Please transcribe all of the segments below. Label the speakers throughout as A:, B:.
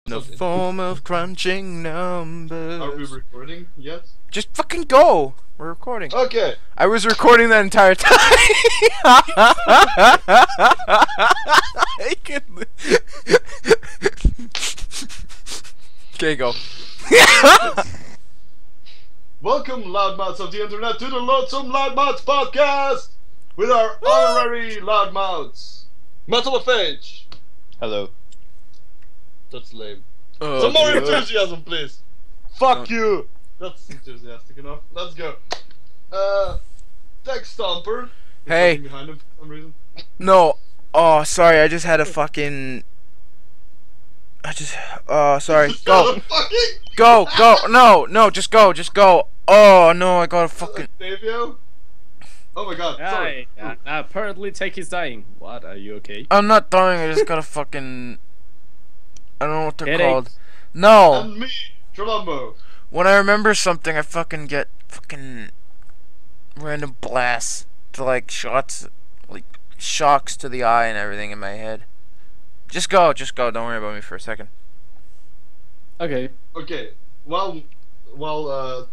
A: The form of crunching numbers.
B: Are we recording yet?
A: Just fucking go. We're recording.
B: Okay.
A: I was recording that entire time. Okay, go.
B: Welcome, loudmouths of the internet, to the LoathSome LoudMouths podcast with our honorary loudmouths, Metal of Age.
C: Hello.
B: That's lame.
A: Oh,
B: Some more
A: dear.
B: enthusiasm, please. Fuck you. That's enthusiastic enough. Let's go. Tech Stomper. You're
A: Hey.
B: talking behind him for some reason.
A: No. Oh, sorry. I just had a fucking. Sorry. Go. Go. Go. No. No. Just go. Just go. Oh no! I got a fucking.
B: Octavio? Oh my god. Sorry.
D: Hi. Apparently, Tech is dying. What? Are you okay?
A: I'm not dying. I just got a fucking. I don't know what they're
D: Headache.
A: called. No.
B: And me, Trolombo.
A: When I remember something, I fucking get fucking random blasts to like shots, like shocks to the eye and everything in my head. Just go. Just go. Don't worry about me for a second.
D: Okay.
B: Okay. While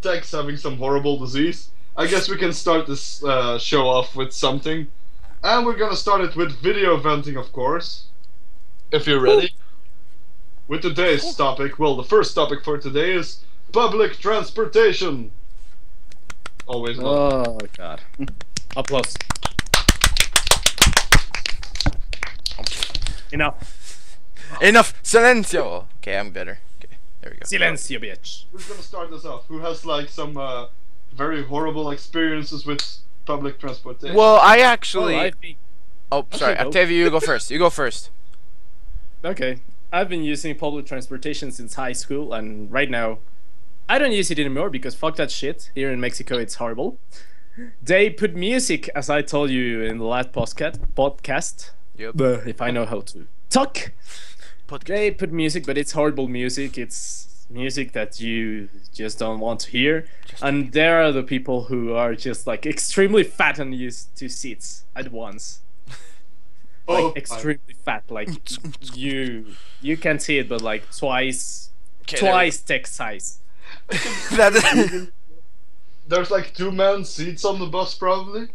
B: Tech's having some horrible disease, I guess we can start this show off with something. And we're gonna start it with video venting, of course. If you're ready. With today's topic, well, the first topic for today is public transportation. Always love.
D: Oh god. Applause. Enough.
A: Enough. Silencio. Okay, I'm better. Okay, there we go.
D: Silencio, bitch.
B: Who's gonna start this off? Who has like some very horrible experiences with public transportation?
A: Well, I
D: Oh,
A: actually.
D: I've been...
A: Oh, sorry,
D: Okay, go.
A: Octavio, you go first. You go first.
D: Okay. I've been using public transportation since high school, and right now, I don't use it anymore because fuck that shit. Here in Mexico, it's horrible. They put music, as I told you in the last podcast.
A: Yep.
D: If I know how to talk. They put music, but it's horrible music. It's music that you just don't want to hear. And there are the people who are just like extremely fat and used to seats at once.
B: Oh,
D: Like extremely fat. Like you can see it, but like twice tech size.
A: That
B: There's like 2-man seats on the bus, probably.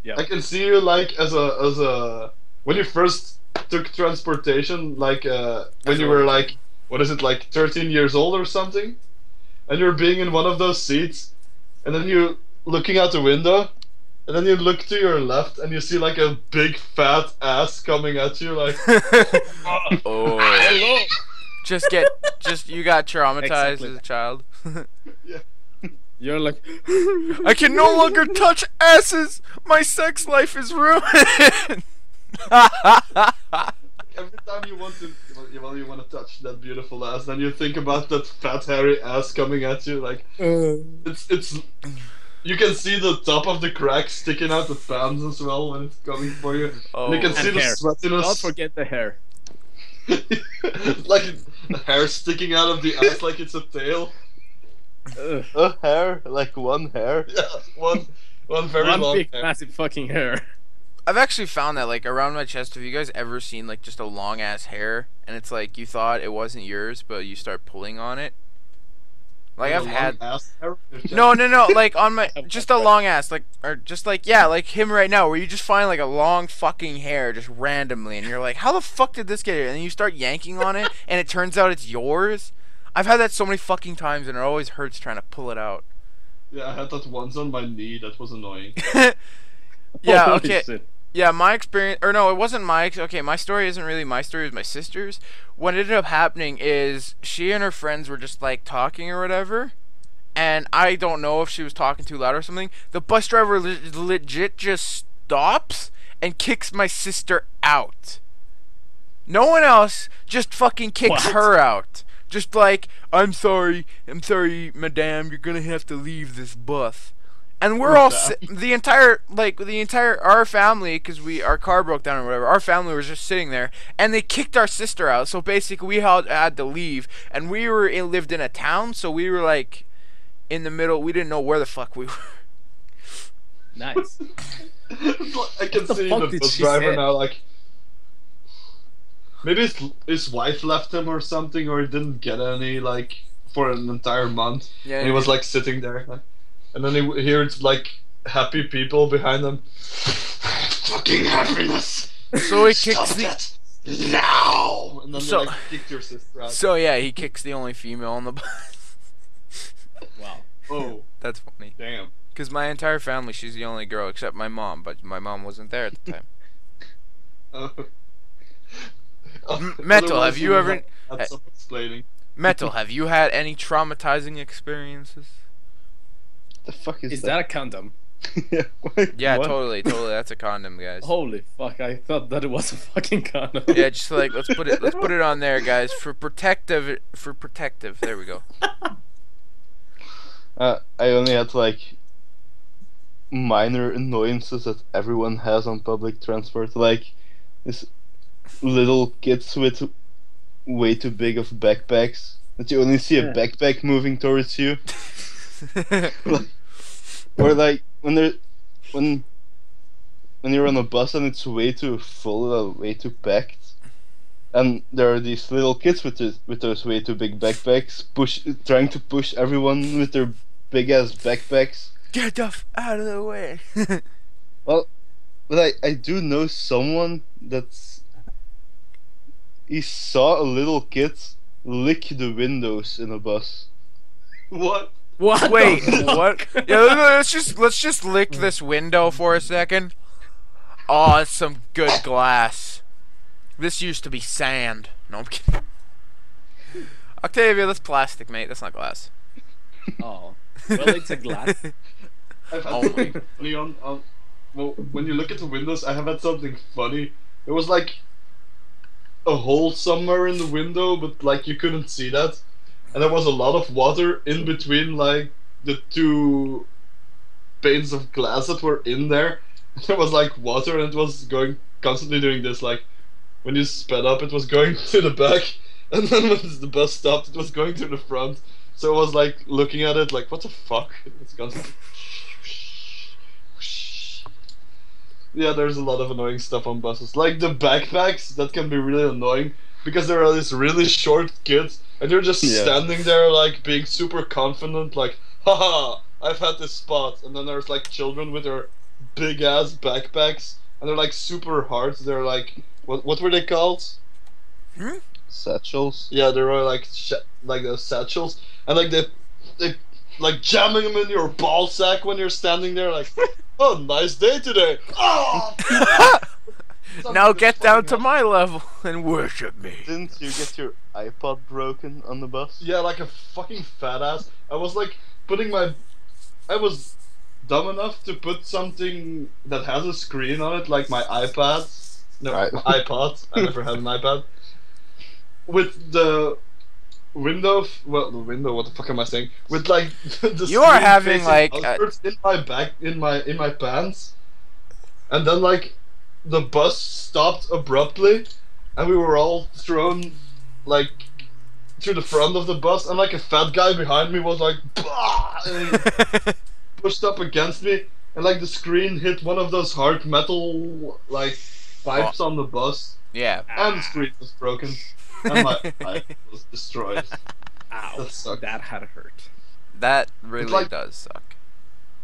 D: Yeah.
B: I can see you like as a when you first took transportation, like when you were like, what is it, like 13 years old or something, and you're being in one of those seats, and then you looking out the window, and then you look to your left and you see like a big fat ass coming at you, like.
A: Oh.
D: Hello.
A: Just you got traumatized
D: Exactly.
A: as a child.
B: Yeah.
D: You're like
A: I can no longer touch asses. My sex life is ruined.
B: Every time you want to, well, you want to touch that beautiful ass, then you think about that fat hairy ass coming at you, like. It's you can see the top of the crack sticking out the pants as well when it's coming for you.
A: Oh.
B: And you can see
D: And
B: the
D: hair.
B: sweatiness.
D: Don't forget the hair.
B: Like the hair sticking out of the ass like it's a tail.
D: Ugh.
C: A hair, like one hair.
B: Yeah, one very
D: One
B: long
D: big
B: hair.
D: massive fucking hair.
A: I've actually found that like around my chest. Have you guys ever seen like just a long ass hair and it's like you thought it wasn't yours, but you start pulling on it? Like
B: A
A: I've
B: long
A: had.
B: ass hair.
A: No, like on my just a long ass, like or just like yeah, like him right now, where you just find like a long fucking hair just randomly, and you're like, how the fuck did this get here? And then you start yanking on it, and it turns out it's yours. I've had that so many fucking times, and it always hurts trying to pull it out.
B: Yeah, I had that once on my knee. That was annoying.
A: Yeah,
D: Holy
A: okay.
D: shit.
A: Yeah, my experience, or no, it wasn't okay, my story isn't really my story, it was my sister's. What ended up happening is she and her friends were just like talking or whatever, and I don't know if she was talking too loud or something. The bus driver legit just stops and kicks my sister out. No one else, just fucking kicks
D: What?
A: her out. Just like, I'm sorry, madame, you're gonna have to leave this bus. And we're all the entire our family, because our car broke down or whatever. Our family was just sitting there, and they kicked our sister out. So basically, we had to leave, and we lived in a town, so we were like in the middle. We didn't know where the fuck we were.
D: Nice.
B: I can
D: the
B: see
D: fuck
B: the
D: did
B: bus
D: she
B: driver
D: say?
B: now, like. maybe his wife left him or something, or he didn't get any like for an entire month.
A: Yeah,
B: And he was like sitting there, like, and then he hears like happy people behind him. Fucking happiness.
A: So he kicks
B: Stop
A: the.
B: that now. And then
A: So-
B: they like kicked your sister out.
A: So yeah, he kicks the only female on the bus.
D: Wow.
B: Oh,
A: That's funny.
B: damn.
A: Cause my entire family, she's the only girl except my mom, but my mom wasn't there at the time. Metal,
B: Otherwise
A: have you ever-
B: had some explaining.
A: Metal, have you had any traumatizing experiences?
C: The fuck
D: Is that a condom?
C: Yeah, what?
A: Yeah,
C: What?
A: totally. That's a condom, guys.
D: Holy fuck! I thought that it was a fucking condom.
A: Yeah, just like let's put it on there, guys, for protective. There we go.
C: I only had like minor annoyances that everyone has on public transport, like this little kids with way too big of backpacks that you only see a backpack moving towards you, or like when you're on a bus and it's way too full or way too packed, and there are these little kids with those way too big backpacks trying to push everyone with their big ass backpacks.
A: Get the out of the way.
C: Well, but I do know someone he saw a little kid lick the windows in a bus.
B: What?
D: What?
A: Wait,
D: the fuck?
A: what? Yeah, let's just lick this window for a second. Oh, it's some good glass. This used to be sand. No, I'm kidding. Octavia, that's plastic, mate. That's not glass.
D: Oh. Well, it's a glass.
B: I've had
A: Oh
B: something funny on. Well, when you look at the windows, I have had something funny. There was like a hole somewhere in the window, but like you couldn't see that, and there was a lot of water in between like the two panes of glass that were in there. There was like water, and it was going constantly doing this. Like when you sped up, it was going to the back, and then when the bus stopped, it was going to the front. So I was like looking at it, like what the fuck? It's constantly. Yeah, there's a lot of annoying stuff on buses. Like the backpacks, that can be really annoying because there are these really short kids and they're just standing there like being super confident, like, haha, I've had this spot. And then there's like children with their big ass backpacks and they're like super hard. They're like, what were they called?
C: Satchels.
B: Yeah, they were like like those satchels, and like they like jamming them in your ball sack when you're standing there, like, oh, nice day today. Oh!
A: Now get down to my level and worship me.
C: Didn't you get your iPod broken on the bus?
B: Yeah, like a fucking fat ass. I was like I was dumb enough to put something that has a screen on it, like my iPad. No,
C: Right.
B: my iPod. I never had an iPad. With the window, the window. What the fuck am I saying? With like the
A: You are
B: screen
A: having,
B: facing
A: like,
B: outwards in my back, in my pants, and then like the bus stopped abruptly, and we were all thrown like to the front of the bus, and like a fat guy behind me was like, bah! And he pushed up against me, and like the screen hit one of those hard metal like pipes on the bus,
A: Yeah.
B: and the screen was broken. And my pipe was destroyed.
D: Ow.
B: That sucked.
D: That had hurt.
A: That really
B: like-
A: does suck.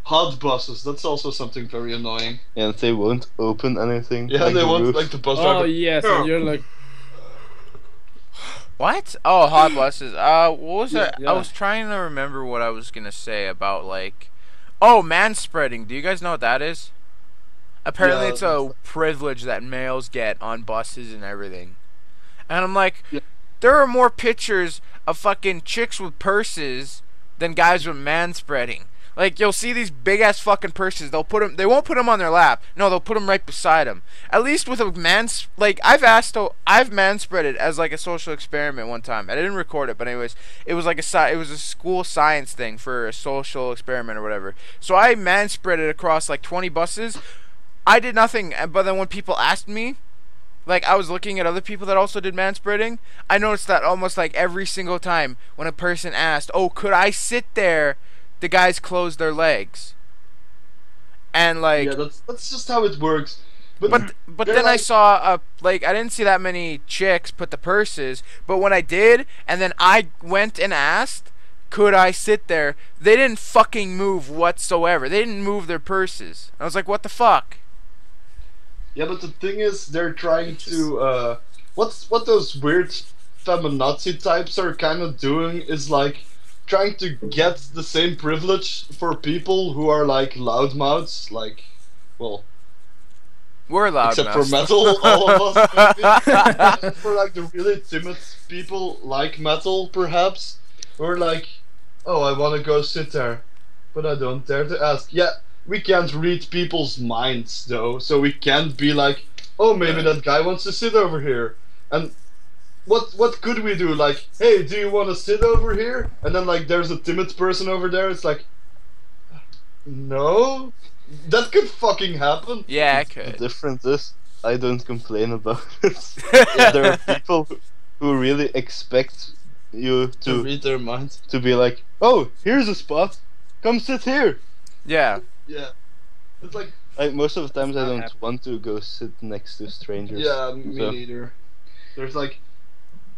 B: Hot buses, that's also something very annoying.
C: And they won't open anything.
B: Yeah,
C: like
B: they
C: the
B: want
C: roof.
B: like the bus
D: Oh
B: driver.
D: yes,
B: Yeah.
D: and you're like,
A: What? Oh, hot buses. What was
D: Yeah,
A: that?
D: yeah.
A: I was trying to remember what I was gonna say about like, oh, man spreading. Do you guys know what that is? Apparently,
B: Yeah,
A: it's a privilege that males get on buses and everything. And I'm like,
B: Yeah.
A: there are more pictures of fucking chicks with purses than guys with man spreading. Like, you'll see these big ass fucking purses. They won't put them on their lap. No, they'll put them right beside them. At least with a I've man spreaded as like a social experiment one time. I didn't record it, but anyways, it was like it was a school science thing for a social experiment or whatever. So I man spreaded across like 20 buses. I did nothing, but then when people asked me, like I was looking at other people that also did man spreading, I noticed that almost like every single time when a person asked, "Oh, could I sit there?" the guys closed their legs. And like
B: Yeah, that's just how it works.
A: But
B: they're
A: then I
B: like-
A: saw I didn't see that many chicks put the purses, but when I did, and then I went and asked, could I sit there? They didn't fucking move whatsoever. They didn't move their purses. I was like, what the fuck?
B: Yeah, but the thing is, they're trying to what those weird feminazi types are kind of doing is like trying to get the same privilege for people who are like loudmouths, like, well,
A: We're loud
B: except for
A: mouths.
B: metal, all of us maybe. And for like the really timid people like metal, perhaps, we're like, oh, I want to go sit there, but I don't dare to ask. Yeah, we can't read people's minds though, so we can't be like, oh, maybe that guy wants to sit over here. And what could we do? Like, hey, do you want to sit over here? And then like there's a timid person over there. It's like, no, that could fucking happen.
A: Yeah, I
C: The
A: could.
C: difference is, I don't complain about it. There are people who really expect you
B: To read their minds.
C: to be like, oh, here's a spot, come sit here.
A: Yeah.
B: Yeah, it's like,
C: Like most of the times, I
D: Not
C: don't
D: happy.
C: want to go sit next to strangers.
B: yeah, me
C: So-
B: neither. There's like,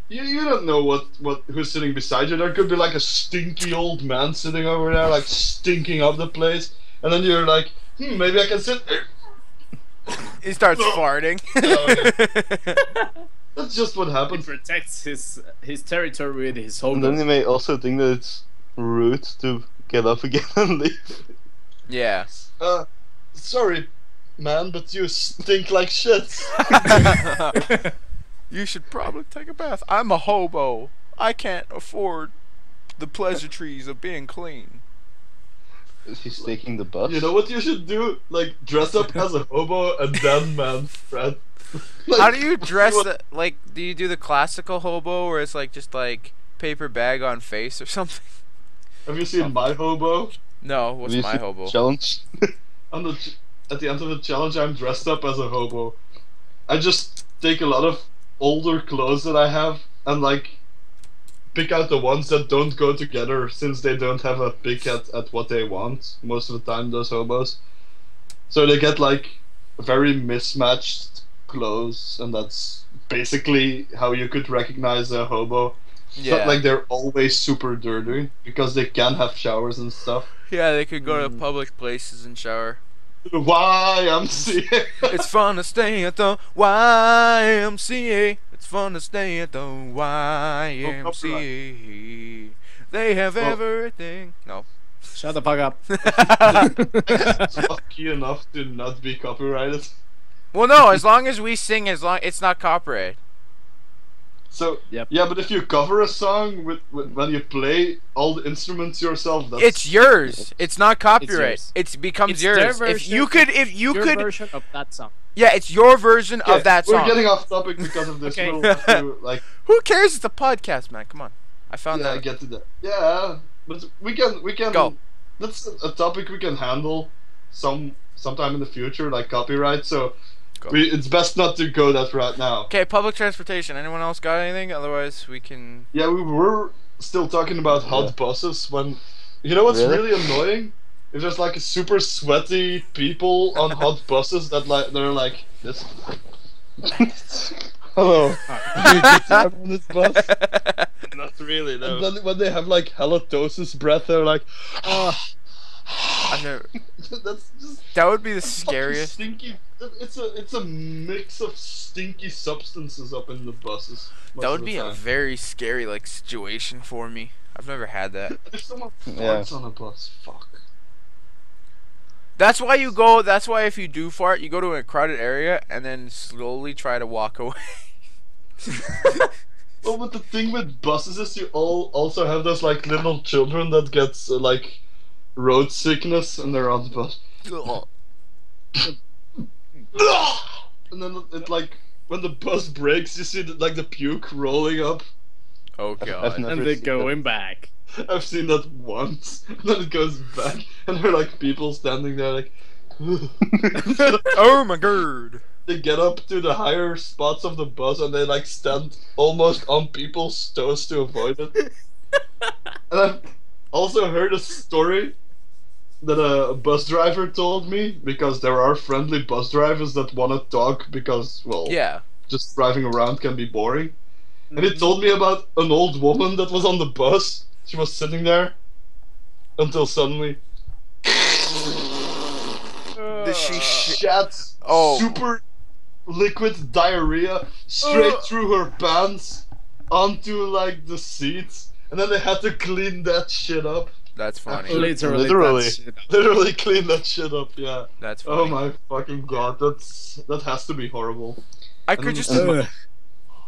B: you don't know what who's sitting beside you. There could be like a stinky old man sitting over there, like stinking up the place, and then you're like, maybe I can sit there.
A: He starts farting.
B: That's just what
D: He
B: happens.
D: protects his territory with his
C: And then you
D: hobo.
C: may also think that it's rude to get up again and leave.
A: Yeah.
B: Sorry, man, but you stink like shit.
A: You should probably take a bath. I'm a hobo. I can't afford the pleasantries of being clean.
C: He's taking the bus.
B: You know what you should do? Like, dress up as a hobo and then man spread. Like,
A: How do you dress
B: what-
A: the, like, do you do the classical hobo where it's like just like paper bag on face or something?
B: Have you seen my hobo?
A: No, what's
C: Have you
A: my
C: seen
A: hobo?
C: Challenge.
B: At the end of the challenge, I'm dressed up as a hobo. I just take a lot of older clothes that I have and like pick out the ones that don't go together since they don't have a pick at what they want most of the time, those hobos. So they get like very mismatched clothes, and that's basically how you could recognize a hobo. It's not
A: Yeah.
B: like they're always super dirty because they can have showers and stuff.
A: Yeah, they could go to public places and shower.
B: YMCA.
A: It's fun to stay at the YMCA. It's fun to stay at the YMCA. They have
B: Well-
A: everything. No.
D: Shut the fuck up.
B: Lucky enough to not be copyrighted.
A: Well, no. As long as we sing, as long it's not copyright.
B: So
D: Yep.
B: yeah, but if you cover a song with when you play all the instruments yourself, that's
A: It's yours. It's not copyright.
D: yours.
A: It becomes
D: It's their
A: yours. If
D: version-
A: you could, if you
D: Your
A: could,
D: version of that song.
A: yeah, it's your version
B: Okay,
A: of that song.
B: We're getting off topic because of this.
D: Okay.
B: We'll have to, like,
A: Who cares? It's a podcast, man. Come on. I found
B: yeah, I
A: that.
B: get to that. Yeah, but we can
A: Go.
B: That's a topic we can handle sometime in the future, like copyright. So
A: Go.
B: it's best not to go that route now.
A: Okay, public transportation. Anyone else got anything? Otherwise, we can.
B: Yeah, we were still talking about hot
C: Yeah.
B: buses when, you know what's
C: Really?
B: really annoying? If there's like super sweaty people on hot buses that like they're like this.
C: Hello. You get time on this bus?
A: Not really,
B: And then when they have like halitosis breath, they're like,
A: I've never.
B: that's just
A: That would be the
B: fucking
A: scariest.
B: stinky. It's a mix of stinky substances up in the buses. most
A: That
B: of
A: would
B: the
A: be a
B: time.
A: very scary like situation for me. I've never had that.
B: If someone
C: Yeah.
B: farts on a bus, fuck.
A: That's why you go. That's why if you do fart, you go to a crowded area and then slowly try to walk away.
B: Well, but the thing with buses is you all also have those like little children that gets like road sickness and they're on the bus. And then it like when the bus breaks, you see like the puke rolling up.
A: Oh
C: I've
A: god.
C: never
D: And they're
C: seen
D: going back.
B: I've seen that once. And then it goes back, and there are like people standing there like.
A: Oh my god.
B: They get up to the higher spots of the bus and they like stand almost on people's toes to avoid it. And I've also heard a story that a bus driver told me, because there are friendly bus drivers that want to talk because, well,
A: Yeah.
B: just driving around can be boring. And he told me about an old woman that was on the bus. She was sitting there until suddenly
A: She
B: shat
A: Oh.
B: super liquid diarrhea straight through her pants onto like the seats, and then they had to clean that shit up.
A: That's funny.
C: Literally.
D: that's shit.
B: Literally clean that shit up. Yeah.
A: That's funny.
B: Oh my fucking god, that has to be horrible.
A: I could just
D: Ugh.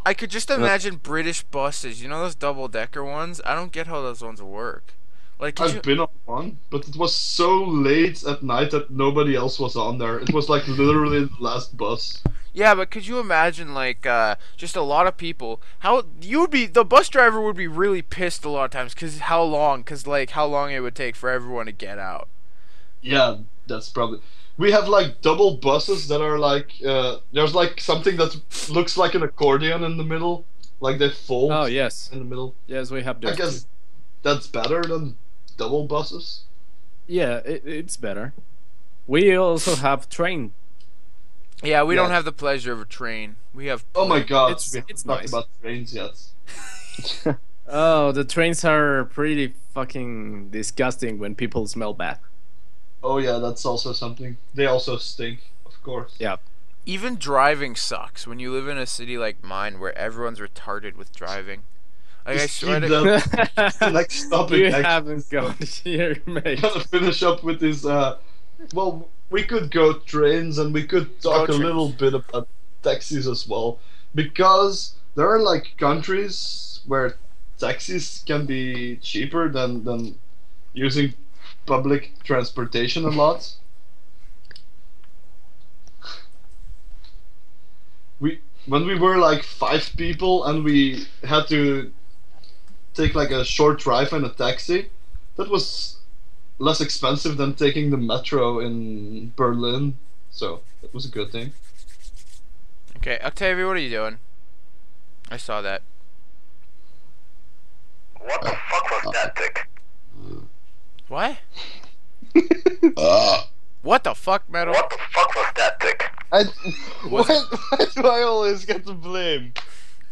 A: I could just imagine British buses. You know those double-decker ones? I don't get how those ones work. Like, could
B: I've
A: you?
B: been on one, but it was so late at night that nobody else was on there. It was like literally the last bus.
A: Yeah, but could you imagine like just a lot of people? How you would be? The bus driver would be really pissed a lot of times because how long? Because like how long it would take for everyone to get out.
B: Yeah, that's probably. We have like double buses that are like there's like something that looks like an accordion in the middle, like they fold
D: Oh yes,
B: in the middle.
D: yes we have
B: I
D: those.
B: guess
D: Too.
B: that's better than double buses.
D: Yeah, it's better. We also have train.
A: Yeah, we don't
B: Yeah.
A: have the pleasure of a train. We have.
B: Oh my god,
D: It's-
B: we haven't
D: it's
B: talked
D: nice.
B: about trains yet.
D: Oh, the trains are pretty fucking disgusting when people smell bad.
B: Oh yeah, that's also something. They also stink, of course.
D: Yeah.
A: Even driving sucks when you live in a city like mine where everyone's retarded with driving. Like I
B: Just
A: swear
B: keep
A: to.
B: that next topic.
D: You
B: next
D: haven't got here, mate.
B: Gonna finish up with this. Well, we could go trains and we could talk
A: Go
B: a
A: trains.
B: little bit about taxis as well, because there are like countries where taxis can be cheaper than using public transportation a lot. When we were like 5 people and we had to take like a short drive in a taxi, that was less expensive than taking the metro in Berlin, so it was a good thing.
A: Okay, Octavia, what are you doing? I saw that.
E: What the fuck was that tick?
A: What? What the fuck, Metal?
E: What the fuck was that tick?
C: Why do I always get the blame?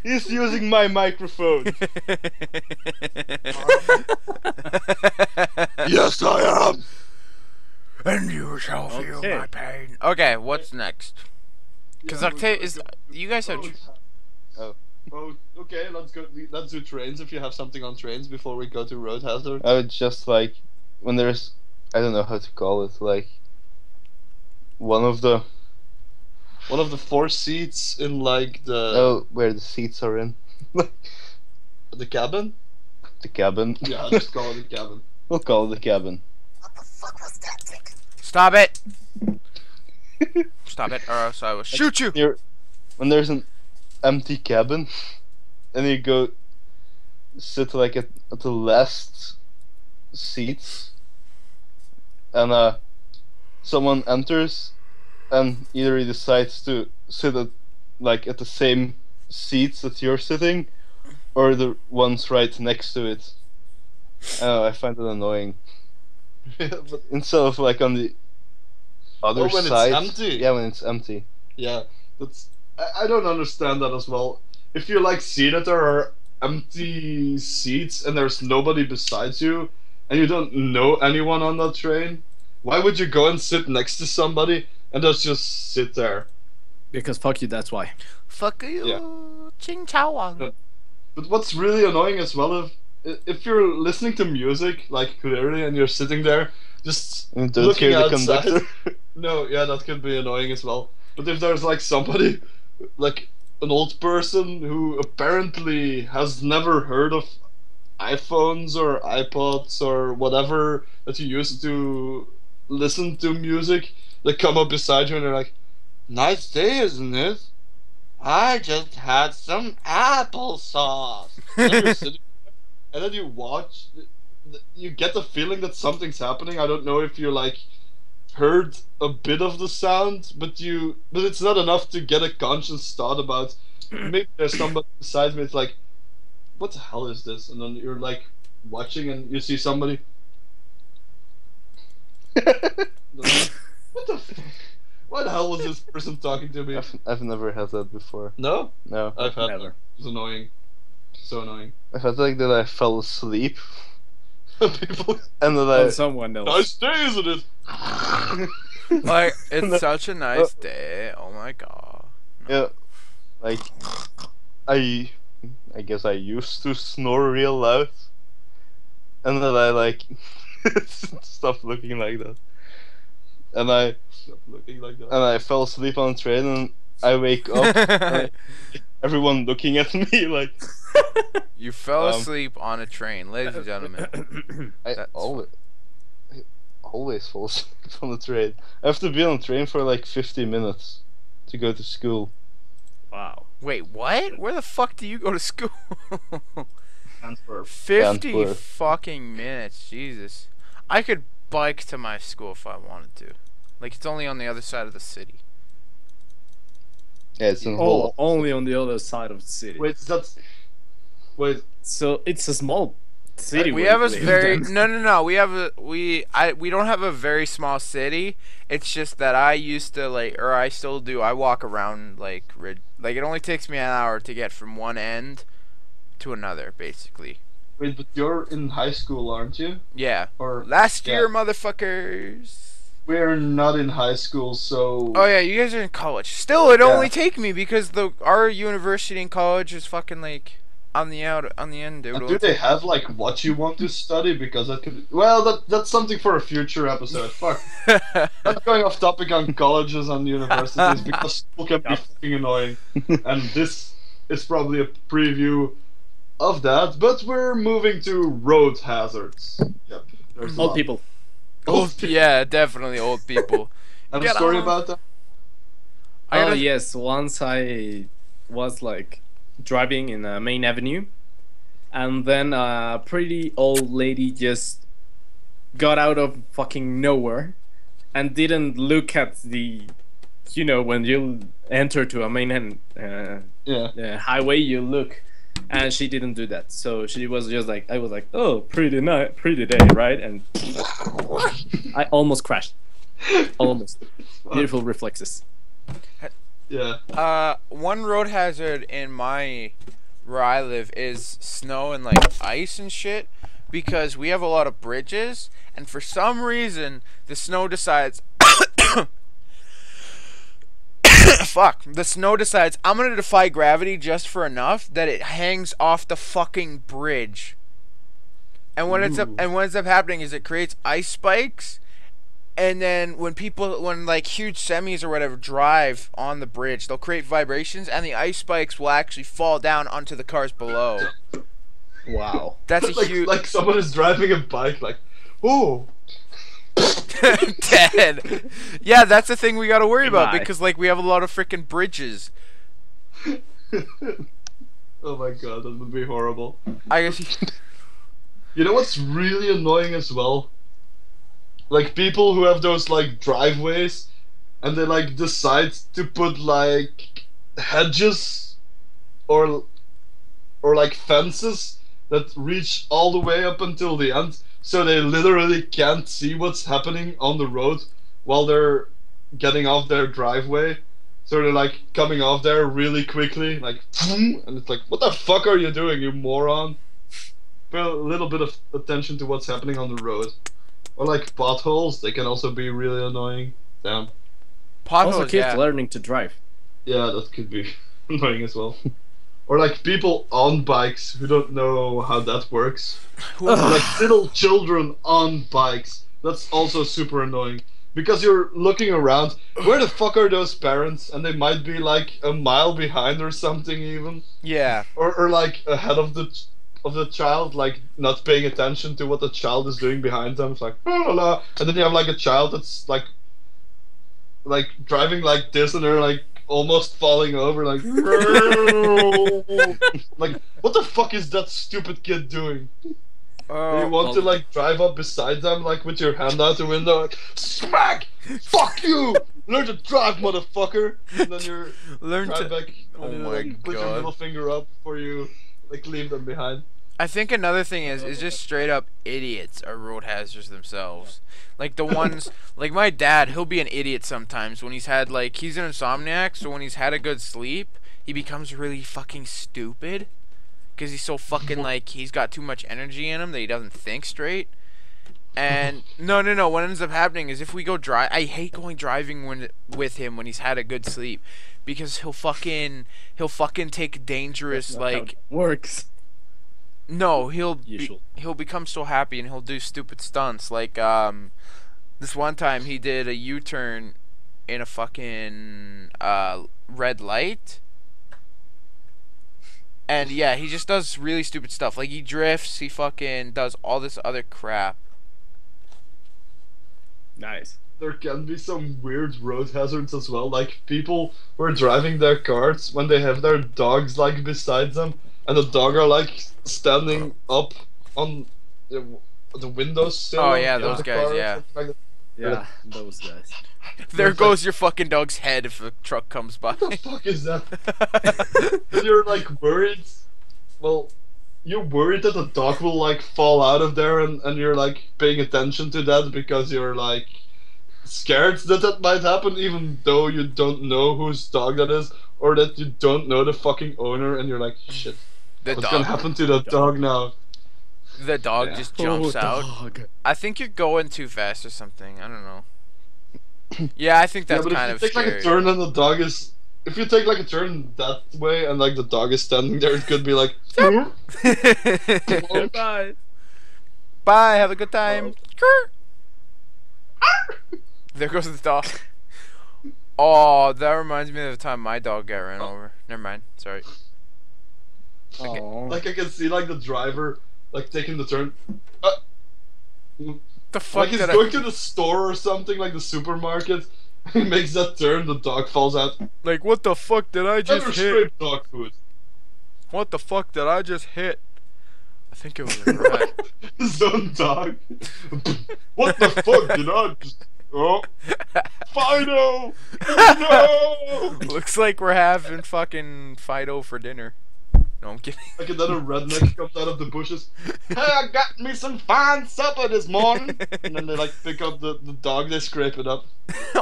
C: He's using my microphone.
B: Yes, I am.
A: And you shall feel
D: Okay.
A: my pain. Okay, what's next? Because Octavia is. You guys have.
B: Oh, okay. Let's go. Let's do trains. If you have something on trains before we go to road hazard.
C: I would just like when there's I don't know how to call it, like one of the
B: One of the 4 seats in like the
C: where the seats are in.
B: the cabin.
C: The cabin.
B: Yeah, just call it the cabin.
C: We'll call it the cabin.
E: What the fuck was that tick?
A: Stop it! Stop it, or else I will shoot you!
C: When there's an empty cabin and you go sit like at the last seats and someone enters and either he decides to sit at the same seats that you're sitting or the ones right next to it. I don't know, I find it annoying.
B: But,
C: Instead of like on the other
B: when it's
C: side.
B: empty?
C: Yeah, when it's empty.
B: yeah, that's. I don't understand that as well. If you like see that there are empty seats and there's nobody besides you, and you don't know anyone on that train, why would you go and sit next to somebody and just sit there?
D: Because fuck you, that's why.
A: Fuck you,
B: Yeah.
A: Ching Chao Wang.
B: But what's really annoying as well, if you're listening to music like clearly and you're sitting there just
C: And don't
B: looking
C: hear the
B: outside.
C: conductor.
B: No, yeah, that could be annoying as well. But if there's like somebody, like an old person who apparently has never heard of iPhones or iPods or whatever that you use to listen to music, they come up beside you and they're like, "Nice day, isn't it? I just had some applesauce." And then you're sitting there, and then you watch. You get the feeling that something's happening. I don't know if you like heard a bit of the sound, but it's not enough to get a conscious thought about. Maybe there's somebody beside me. It's like, what the hell is this? And then you're like watching, and you see somebody. What the? What the hell was this person talking to me?
C: I've never had that before.
B: No,
C: No.
B: I've had
D: Never.
B: that. It's annoying. So annoying.
C: I felt like that I fell asleep
B: People.
C: and then
D: On
C: I
D: someone else.
B: Nice day, isn't it?
A: Like, it's
C: No.
A: such a nice day. Oh my god.
C: yeah, like I guess I used to snore real loud, and then I like stopped looking like that, and
B: Stop looking like that.
C: I fell asleep on the train, and I wake up, and everyone looking at me like
A: You fell
C: Um,
A: asleep on a train, ladies and gentlemen.
C: I
A: That's
C: always fall asleep on the train. I have to be on the train for like 50 minutes to go to school.
D: Wow.
A: Wait, what? Where the fuck do you go to school?
B: Antwerp.
A: 50
C: Antwerp.
A: fucking minutes, Jesus. I could bike to my school if I wanted to. Like, it's only on the other side of the city.
C: Yeah, it's in
D: Oh,
C: Holland.
D: only on the other side of the city.
B: Wait, that's. Wait,
D: So it's a small city.
A: We
D: where
A: have
D: you
A: a
D: live,
A: very
D: then.
A: no. We have a we don't have a very small city. It's just that I used to like, or I still do. I walk around like like it only takes me an hour to get from one end to another, basically.
B: wait, but you're in high school, aren't you?
A: Yeah.
B: Or
A: Last
B: Yeah.
A: year, motherfuckers.
B: we're not in high school, so.
A: Oh yeah, you guys are in college. Still, it
B: Yeah.
A: only take me because our university and college is fucking like on the end. It would
B: And
A: only
B: do they have like what you want to study? Because that could. Well, that's something for a future episode. Fuck. Not going off topic on colleges and universities because school can be
D: Yep.
B: fucking annoying, and this is probably a preview of that. But we're moving to road hazards. Yep. There's a
D: Old
B: lot.
D: people.
A: old, yeah, definitely old people.
B: Have a
A: Get
B: story
A: on.
B: about that?
A: I
D: Oh
A: gotta-
D: yes, once I was like driving in a main avenue, and then a pretty old lady just got out of fucking nowhere and didn't look at the, you know, when you enter to a main
B: Yeah.
D: highway, you look, and she didn't do that. So she was just like, I was like, oh, pretty night, pretty day, right? And I almost crashed, almost. Beautiful reflexes.
B: Yeah.
A: One road hazard in where I live is snow and like ice and shit, because we have a lot of bridges, and for some reason the snow decides the snow decides I'm gonna defy gravity just for enough that it hangs off the fucking bridge. And what ends up happening is it creates ice spikes, and then when like huge semis or whatever drive on the bridge, they'll create vibrations, and the ice spikes will actually fall down onto the cars below.
D: Wow.
A: That's a
B: like,
A: huge
B: like someone is driving a bike, like, oh.
A: dead. Yeah, that's the thing we gotta worry about,
D: Goodbye.
A: because like we have a lot of freaking bridges.
B: Oh my god, that would be horrible.
A: I guess.
B: You know what's really annoying as well? Like people who have those like driveways and they like decide to put like hedges or like fences that reach all the way up until the end, so they literally can't see what's happening on the road while they're getting off their driveway. So they're like coming off there really quickly, like, and it's like, what the fuck are you doing, you moron? Pay a little bit of attention to what's happening on the road. Or like potholes, they can also be really annoying. Damn.
A: Potholes,
D: Also, kids
A: yeah.
D: learning to drive.
B: Yeah, that could be annoying as well. Or like people on bikes who don't know how that works. Like little children on bikes. That's also super annoying. Because you're looking around, where the fuck are those parents? And they might be like a mile behind or something even.
A: Yeah.
B: Or like ahead of the child, like not paying attention to what the child is doing behind them. It's like, la la la. And then you have like a child that's like driving like this, and they're like almost falling over, like like what the fuck is that stupid kid doing? And you want to like drive up beside them, like with your hand out the window, like smack, fuck you, learn to drive, motherfucker. And then you're
A: Learn
B: drive
A: to.
B: back,
A: Oh
B: and you
A: my
B: like put your
A: God.
B: middle finger up before you like leave them behind.
A: I think another thing is just straight up idiots are road hazards themselves. Like the ones like my dad, he'll be an idiot sometimes when he's had like he's an insomniac, so when he's had a good sleep, he becomes really fucking stupid because he's so fucking like he's got too much energy in him that he doesn't think straight. And no, what ends up happening is if we go drive, I hate going driving with him when he's had a good sleep because he'll fucking take dangerous
D: That's not how
A: like
D: it works.
A: no,
D: Usual.
A: he'll become so happy and he'll do stupid stunts like this one time he did a U-turn in a fucking red light. And yeah, he just does really stupid stuff. Like he drifts, he fucking does all this other crap.
D: Nice.
B: There can be some weird road hazards as well, like people who are driving their cars when they have their dogs like beside them, and the dog are like standing up on the windowsill.
A: Oh, yeah,
B: of
A: those
B: the
A: guys,
B: car or
A: yeah.
B: something like that.
D: Yeah, those guys.
A: There
B: It's
A: goes your fucking dog's head if a truck comes by.
B: What the fuck is that? And you're like worried. Well, you're worried that the dog will like fall out of there, and you're like paying attention to that because you're like scared that that might happen, even though you don't know whose dog that is, or that you don't know the fucking owner, and you're like, shit,
A: The
B: what's gonna
A: dog,
B: happen to that dog now?
A: the dog
B: Yeah.
A: just jumps out.
D: Dog.
A: I think you're going too fast or something. I don't know. Yeah, I think that's
B: yeah, but
A: kind
B: if
A: of
B: you take like
A: scary.
B: a turn and the dog is. If you take like a turn that way and like the dog is standing there, it could be like.
D: Goodbye.
A: Bye. Have a good time. There goes the dog. Oh, that reminds me of the time my dog got ran over. Never mind. Sorry.
D: Aw.
B: Like I can see like the driver like taking the turn.
A: The fuck
B: Like he's
A: did
B: going to the store or something, like the supermarket. He makes that turn, the dog falls out.
A: Like, what the fuck did I just
B: Never
A: hit?
B: straight dog food.
A: What the fuck did I just hit? I think it was a rat.
B: His own dog. What the fuck did I just... Oh. Fido! No!
A: Looks like we're having fucking Fido for dinner. No, I'm kidding.
B: Like another redneck comes out of the bushes. Hey, I got me some fine supper this morning. And then they like pick up the dog, they scrape it up.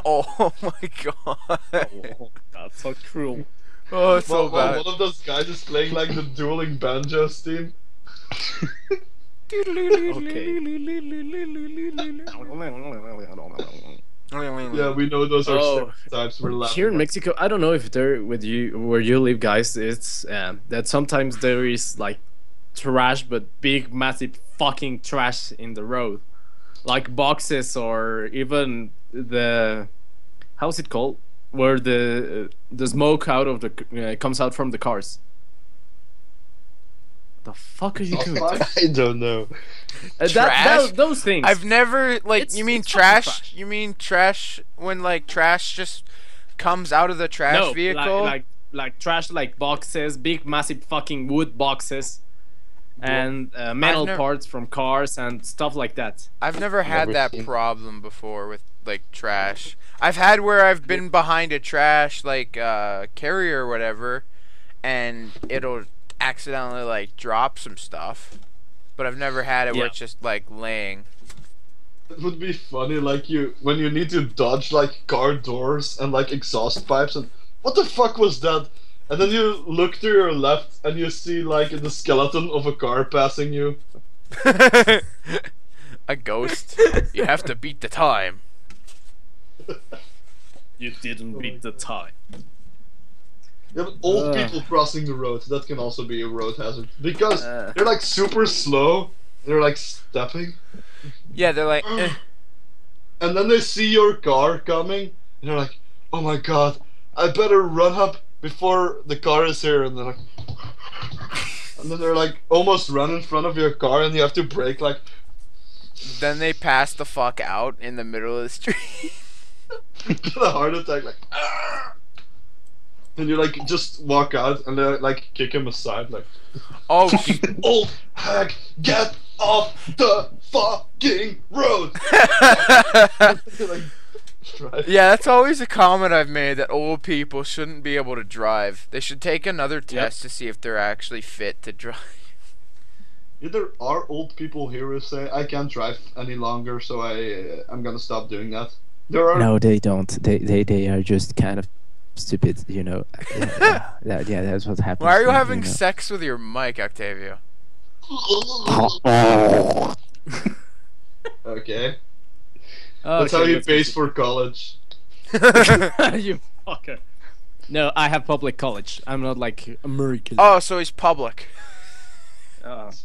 A: Oh my god.
D: Oh, that's so cruel.
A: Oh, it's so
B: While
A: bad.
B: one of those guys is playing like the dueling banjos theme. Yeah, we know those are
D: Oh.
B: stereotypes. We're laughing.
D: Here in Mexico, I don't know if there with you where you live, guys. It's that sometimes there is like trash, but big, massive fucking trash in the road, like boxes or even the how's it called, where the smoke out of the comes out from the cars. The fuck are you doing?
C: I don't know.
A: Trash?
D: Those things.
A: I've never like
D: It's-
A: you mean
D: it's fucking
A: trash?
D: trash.
A: You mean trash when like trash just comes out of the trash
D: no,
A: vehicle?
D: like trash, like boxes, big, massive fucking wood boxes, and metal
A: never-
D: parts from cars and stuff like that.
A: I've never had
C: Never
A: that
C: seen-
A: problem before with like trash. I've had where I've been behind a trash like carrier or whatever, and it'll accidentally like drop some stuff. But I've never had it where
D: Yeah.
A: it's just like laying.
B: It would be funny, like when you need to dodge like car doors and like exhaust pipes, and what the fuck was that? And then you look to your left and you see like the skeleton of a car passing you.
A: A ghost. You have to beat the time.
D: You didn't beat the time.
B: Yeah, but old
D: Ugh.
B: people crossing the road, that can also be a road hazard. Because
D: Uh.
B: they're like super slow, they're like stepping,
A: Yeah, they're like,
B: and then they see your car coming, and they're like, oh my god, I better run up before the car is here, and they're like... And then they're like almost run in front of your car, and you have to brake like...
A: then they pass the fuck out in the middle of the street.
B: Get a heart attack, like... "Argh!" And you like just walk out, and they like kick him aside, like...
A: Oh,
B: Fucking old hack, get off the fucking road! Like, drive.
A: yeah, that's always a comment I've made that old people shouldn't be able to drive. They should take another test to see if they're actually fit to drive.
B: There are old people here who say I can't drive any longer, so I'm gonna stop doing that. There are
D: No, they don't. They are just kind of stupid, you know. Yeah, that's what happens.
A: Why are you
D: when,
A: having
D: know.
A: sex with your mic, Octavio?
B: okay.
D: Okay,
B: That's how he
D: let's
B: pays for college.
D: you fucker. No, I have public college. I'm not like American.
A: Oh, so he's public.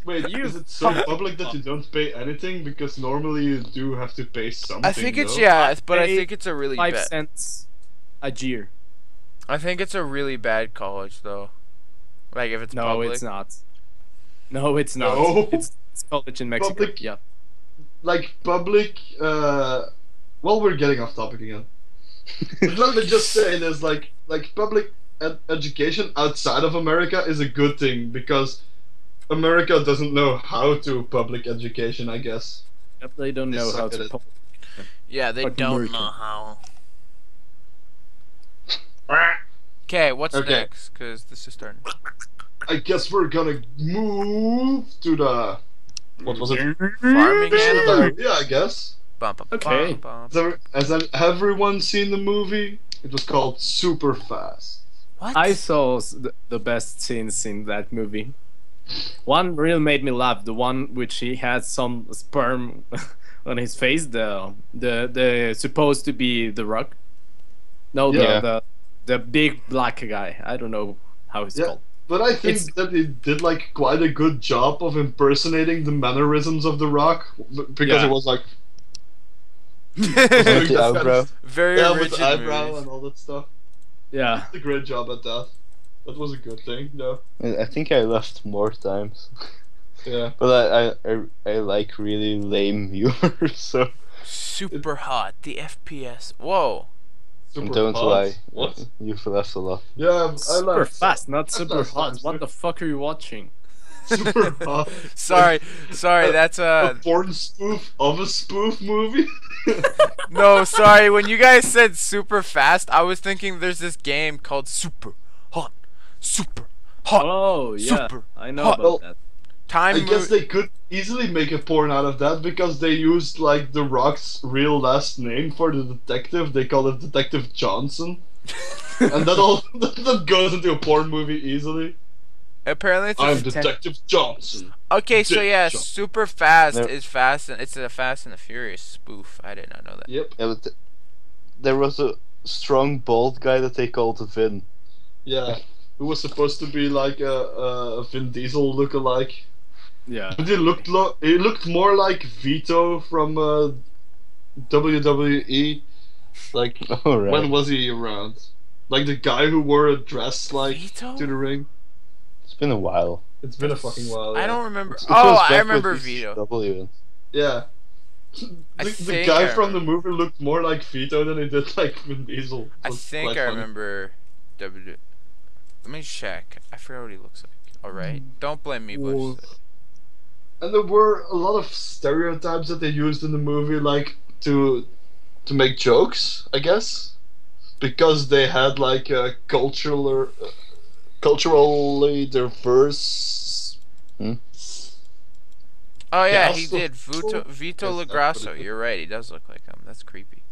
B: Wait,
D: You
B: is it so public that you don't pay anything? Because normally you do have to pay something.
A: I think it's
B: though.
A: yeah, but I
D: pay
A: think it's a really
D: 5
A: bad.
D: cents a year.
A: I think it's a really bad college though. Like if it's
D: No,
A: public.
D: it's not. No, it's not.
B: No?
D: It's college in Mexico.
B: Public-
D: Yeah.
B: Like public. Well, we're getting off topic again. Let me just say this: like public education outside of America is a good thing because America doesn't know how to public education. I guess.
D: Yep, they don't
B: They
D: know
B: suck
D: how
B: at
D: to.
B: it.
A: Yeah, they
D: Fucking
A: don't
D: American.
A: know how. Okay, what's
B: Okay.
A: next? Because this is starting.
B: I guess we're gonna move to the. What was it?
A: Farming animal.
B: Yeah, I guess.
A: Bum, bum,
D: Okay.
A: bum, bum.
B: Has everyone seen the movie? It was called Super Fast.
A: What?
D: I saw the best scenes in that movie. One really made me laugh. The one which he had some sperm on his face. The supposed to be the Rock. No,
C: Yeah.
D: the big black guy. I don't know how it's
B: Yeah.
D: called.
B: But I think
D: It's-
B: that he did like quite a good job of impersonating the mannerisms of The Rock because
D: Yeah.
B: it was like
C: With the eyebrow.
A: Very
B: yeah,
A: rigid
B: with the eyebrow
A: movies.
B: and all that stuff.
D: Yeah.
B: Did a great job at that. That was a good thing, though.
C: I think I laughed more times.
B: Yeah.
C: But I like really lame humor, so
A: Super hot. The FPS. Whoa.
B: Super
C: don't
B: hot.
C: lie.
B: What?
C: You've laughed a lot.
B: Yeah, I
D: Super
B: like
D: fast, not super
B: nice
D: hot.
B: times,
D: What
B: dude.
D: the fuck are you watching?
B: Super hot.
A: Sorry, sorry. That's
B: A porn spoof of a spoof movie.
A: No, sorry. When you guys said super fast, I was thinking there's this game called Super Hot. Super Hot.
D: Oh yeah,
A: Super
D: I know
A: hot.
D: about that.
A: Time.
B: I guess they could easily make a porn out of that because they used like The Rock's real last name for the detective. They call it Detective Johnson, and that all that goes into a porn movie easily.
A: Apparently, it's
B: I'm
A: a
B: Detective Johnson.
A: Okay, so
B: Dick
A: yeah,
B: Johnson.
A: super fast
C: No.
A: is fast, and it's a Fast and the Furious spoof. I did not know that.
B: Yep.
C: Yeah, but there was a strong bald guy that they called Vin.
B: Yeah. Who was supposed to be like a Vin Diesel lookalike.
D: Yeah.
B: But he looked more like Vito from WWE. Like,
C: Alright.
B: when was he around? Like the guy who wore a dress like
A: Vito?
B: to the ring.
C: It's been a while.
B: It's been a fucking while.
A: I
B: yeah.
A: don't remember.
C: It
A: Oh,
C: was
A: I
C: back
A: remember
C: with
A: Vito.
C: W.
B: Yeah.
A: I
B: The
A: think
B: guy
A: I
B: from the
A: remember.
B: movie looked more like Vito than he did like Vin Diesel.
A: I
B: Was
A: think
B: quite
A: I
B: funny.
A: remember W. Let me check. I forgot what he looks like. All right, don't blame me,
D: Whoa.
A: Bush.
B: And there were a lot of stereotypes that they used in the movie, like to make jokes, I guess, because they had like a culturally diverse.
A: Oh yeah,
B: Cast
A: he
B: of
A: did. Vito
B: Yes, that's
A: Lagrasso.
B: what it is.
A: You're right. He does look like him. That's creepy.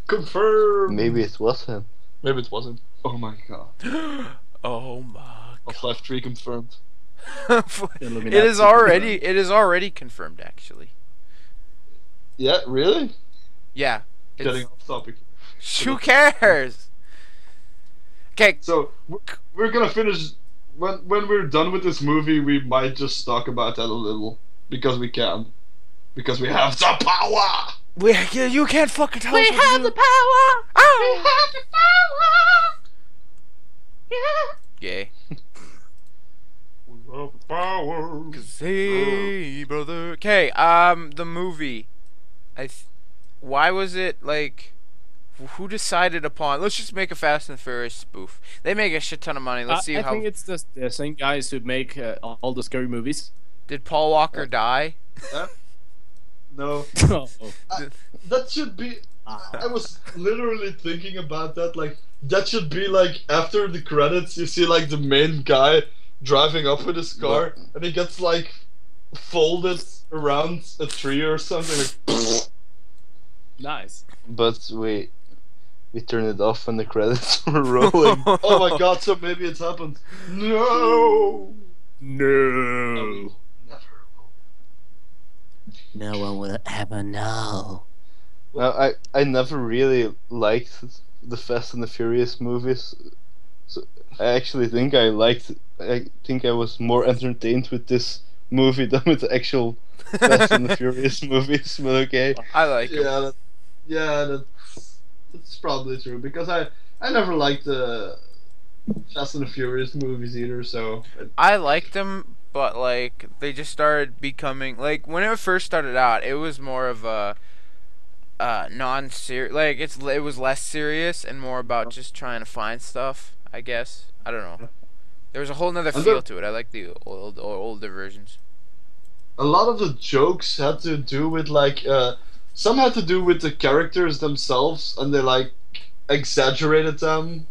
B: Confirmed.
C: Maybe it was him.
B: Maybe it wasn't. Oh my god.
A: Oh my.
B: Half-Life 3 confirmed.
A: It is already confirmed actually.
B: Yeah, really?
A: Yeah. It's,
B: Getting off topic.
A: who cares? Okay.
B: So we're gonna finish when we're done with this movie. We might just talk about that a little because we can, because we have the power.
A: You can't fucking tell us.
E: We have the power!
A: Oh.
E: We have the power! Yeah!
A: Yay.
B: We have the power.
A: Hey, brother. Okay. The movie. Why was it like? Who decided upon? Let's just make a Fast and Furious spoof. They make a shit ton of money. Let's see
D: I
A: how.
D: think it's the same guys who make all the scary movies.
A: Did Paul Walker die?
B: No,
D: Oh.
B: that should be. I was literally thinking about that. Like, that should be like after the credits. You see like the main guy driving up with his car, and he gets like folded around a tree or something. Like,
D: Nice.
C: But we turned it off when the credits were rolling.
B: oh my god! So maybe it's happened. No.
D: No.
B: Never.
F: No one will ever know.
C: Now, I never really liked the Fast and the Furious movies. So I actually think I think I was more entertained with this movie than with the actual Fast and the Furious movies. But okay.
A: I like him.
B: That's probably true because I never liked the Fast and the Furious movies either. So
A: I liked them, but like they just started becoming like when it first started out, it was more of a non-serious. Like it was less serious and more about just trying to find stuff. I guess I don't know. There was a whole nother feel to it. I like the older versions.
B: a lot of the jokes had to do with like some had to do with the characters themselves, and they like exaggerated them.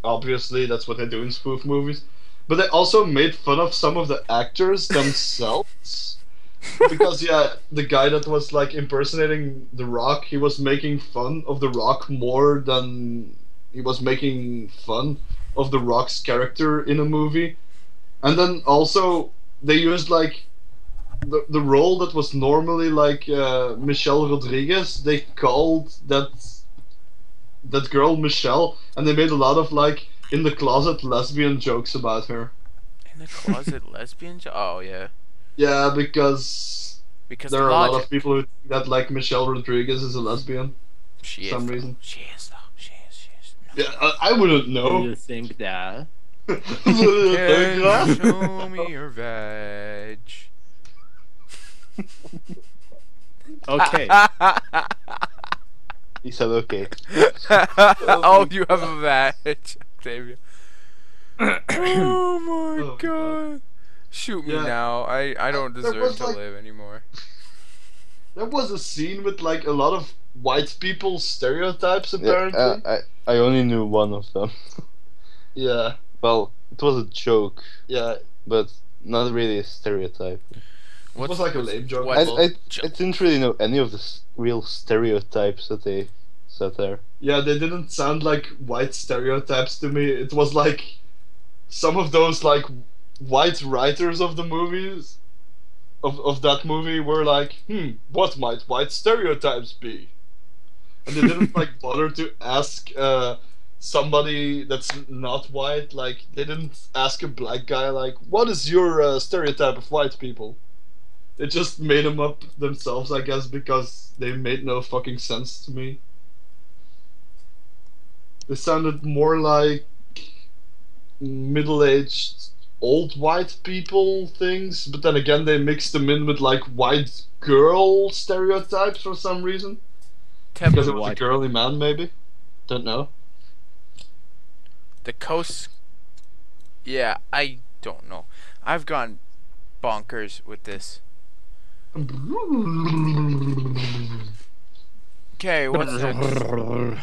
B: Obviously, that's what they do in spoof movies. But they also made fun of some of the actors themselves. Because yeah, the guy that was like impersonating The Rock, he was making fun of The Rock more than he was making fun of The Rock's character in a movie. And then also they used like the role that was normally like Michelle Rodriguez, they called that girl Michelle, and they made a lot of like in the closet lesbian jokes about her.
A: In the closet lesbian? Oh yeah.
B: Yeah, because there are a lot of people who think that like Michelle Rodriguez is a lesbian
A: She
B: for
A: is
B: some
A: though.
B: reason.
A: She is though. She is. No.
B: Yeah, I wouldn't
F: Do
B: know.
F: you think that?
A: Can you show me your veg?
D: Okay.
C: He said okay.
A: Oh, you have a veg, Xavier. Oh my
B: Oh,
A: god. Shoot me
B: Yeah.
A: now. I don't
B: There
A: deserve
B: was,
A: to
B: like-
A: live anymore.
B: There was a scene with like a lot of white people stereotypes
C: Yeah,
B: apparently.
C: I only knew one of them.
B: Yeah,
C: Well, it was a joke,
B: yeah.
C: but not really a stereotype.
B: It was like a lame joke.
A: What?
C: I didn't really know any of the real stereotypes that they said there.
B: Yeah, they didn't sound like white stereotypes to me. It was like some of those like white writers of the movies of that movie were like, what might white stereotypes be? And they didn't like bother to ask somebody that's not white. Like they didn't ask a black guy like, what is your stereotype of white people? They just made them up themselves, I guess, because they made no fucking sense to me. They sounded more like middle-aged old white people things, but then again they mixed them in with like white girl stereotypes for some reason. Because it was a
D: White.
B: girly man, maybe? Don't know.
A: The coast. Yeah, I don't know. I've gone bonkers with this. Okay, what's next?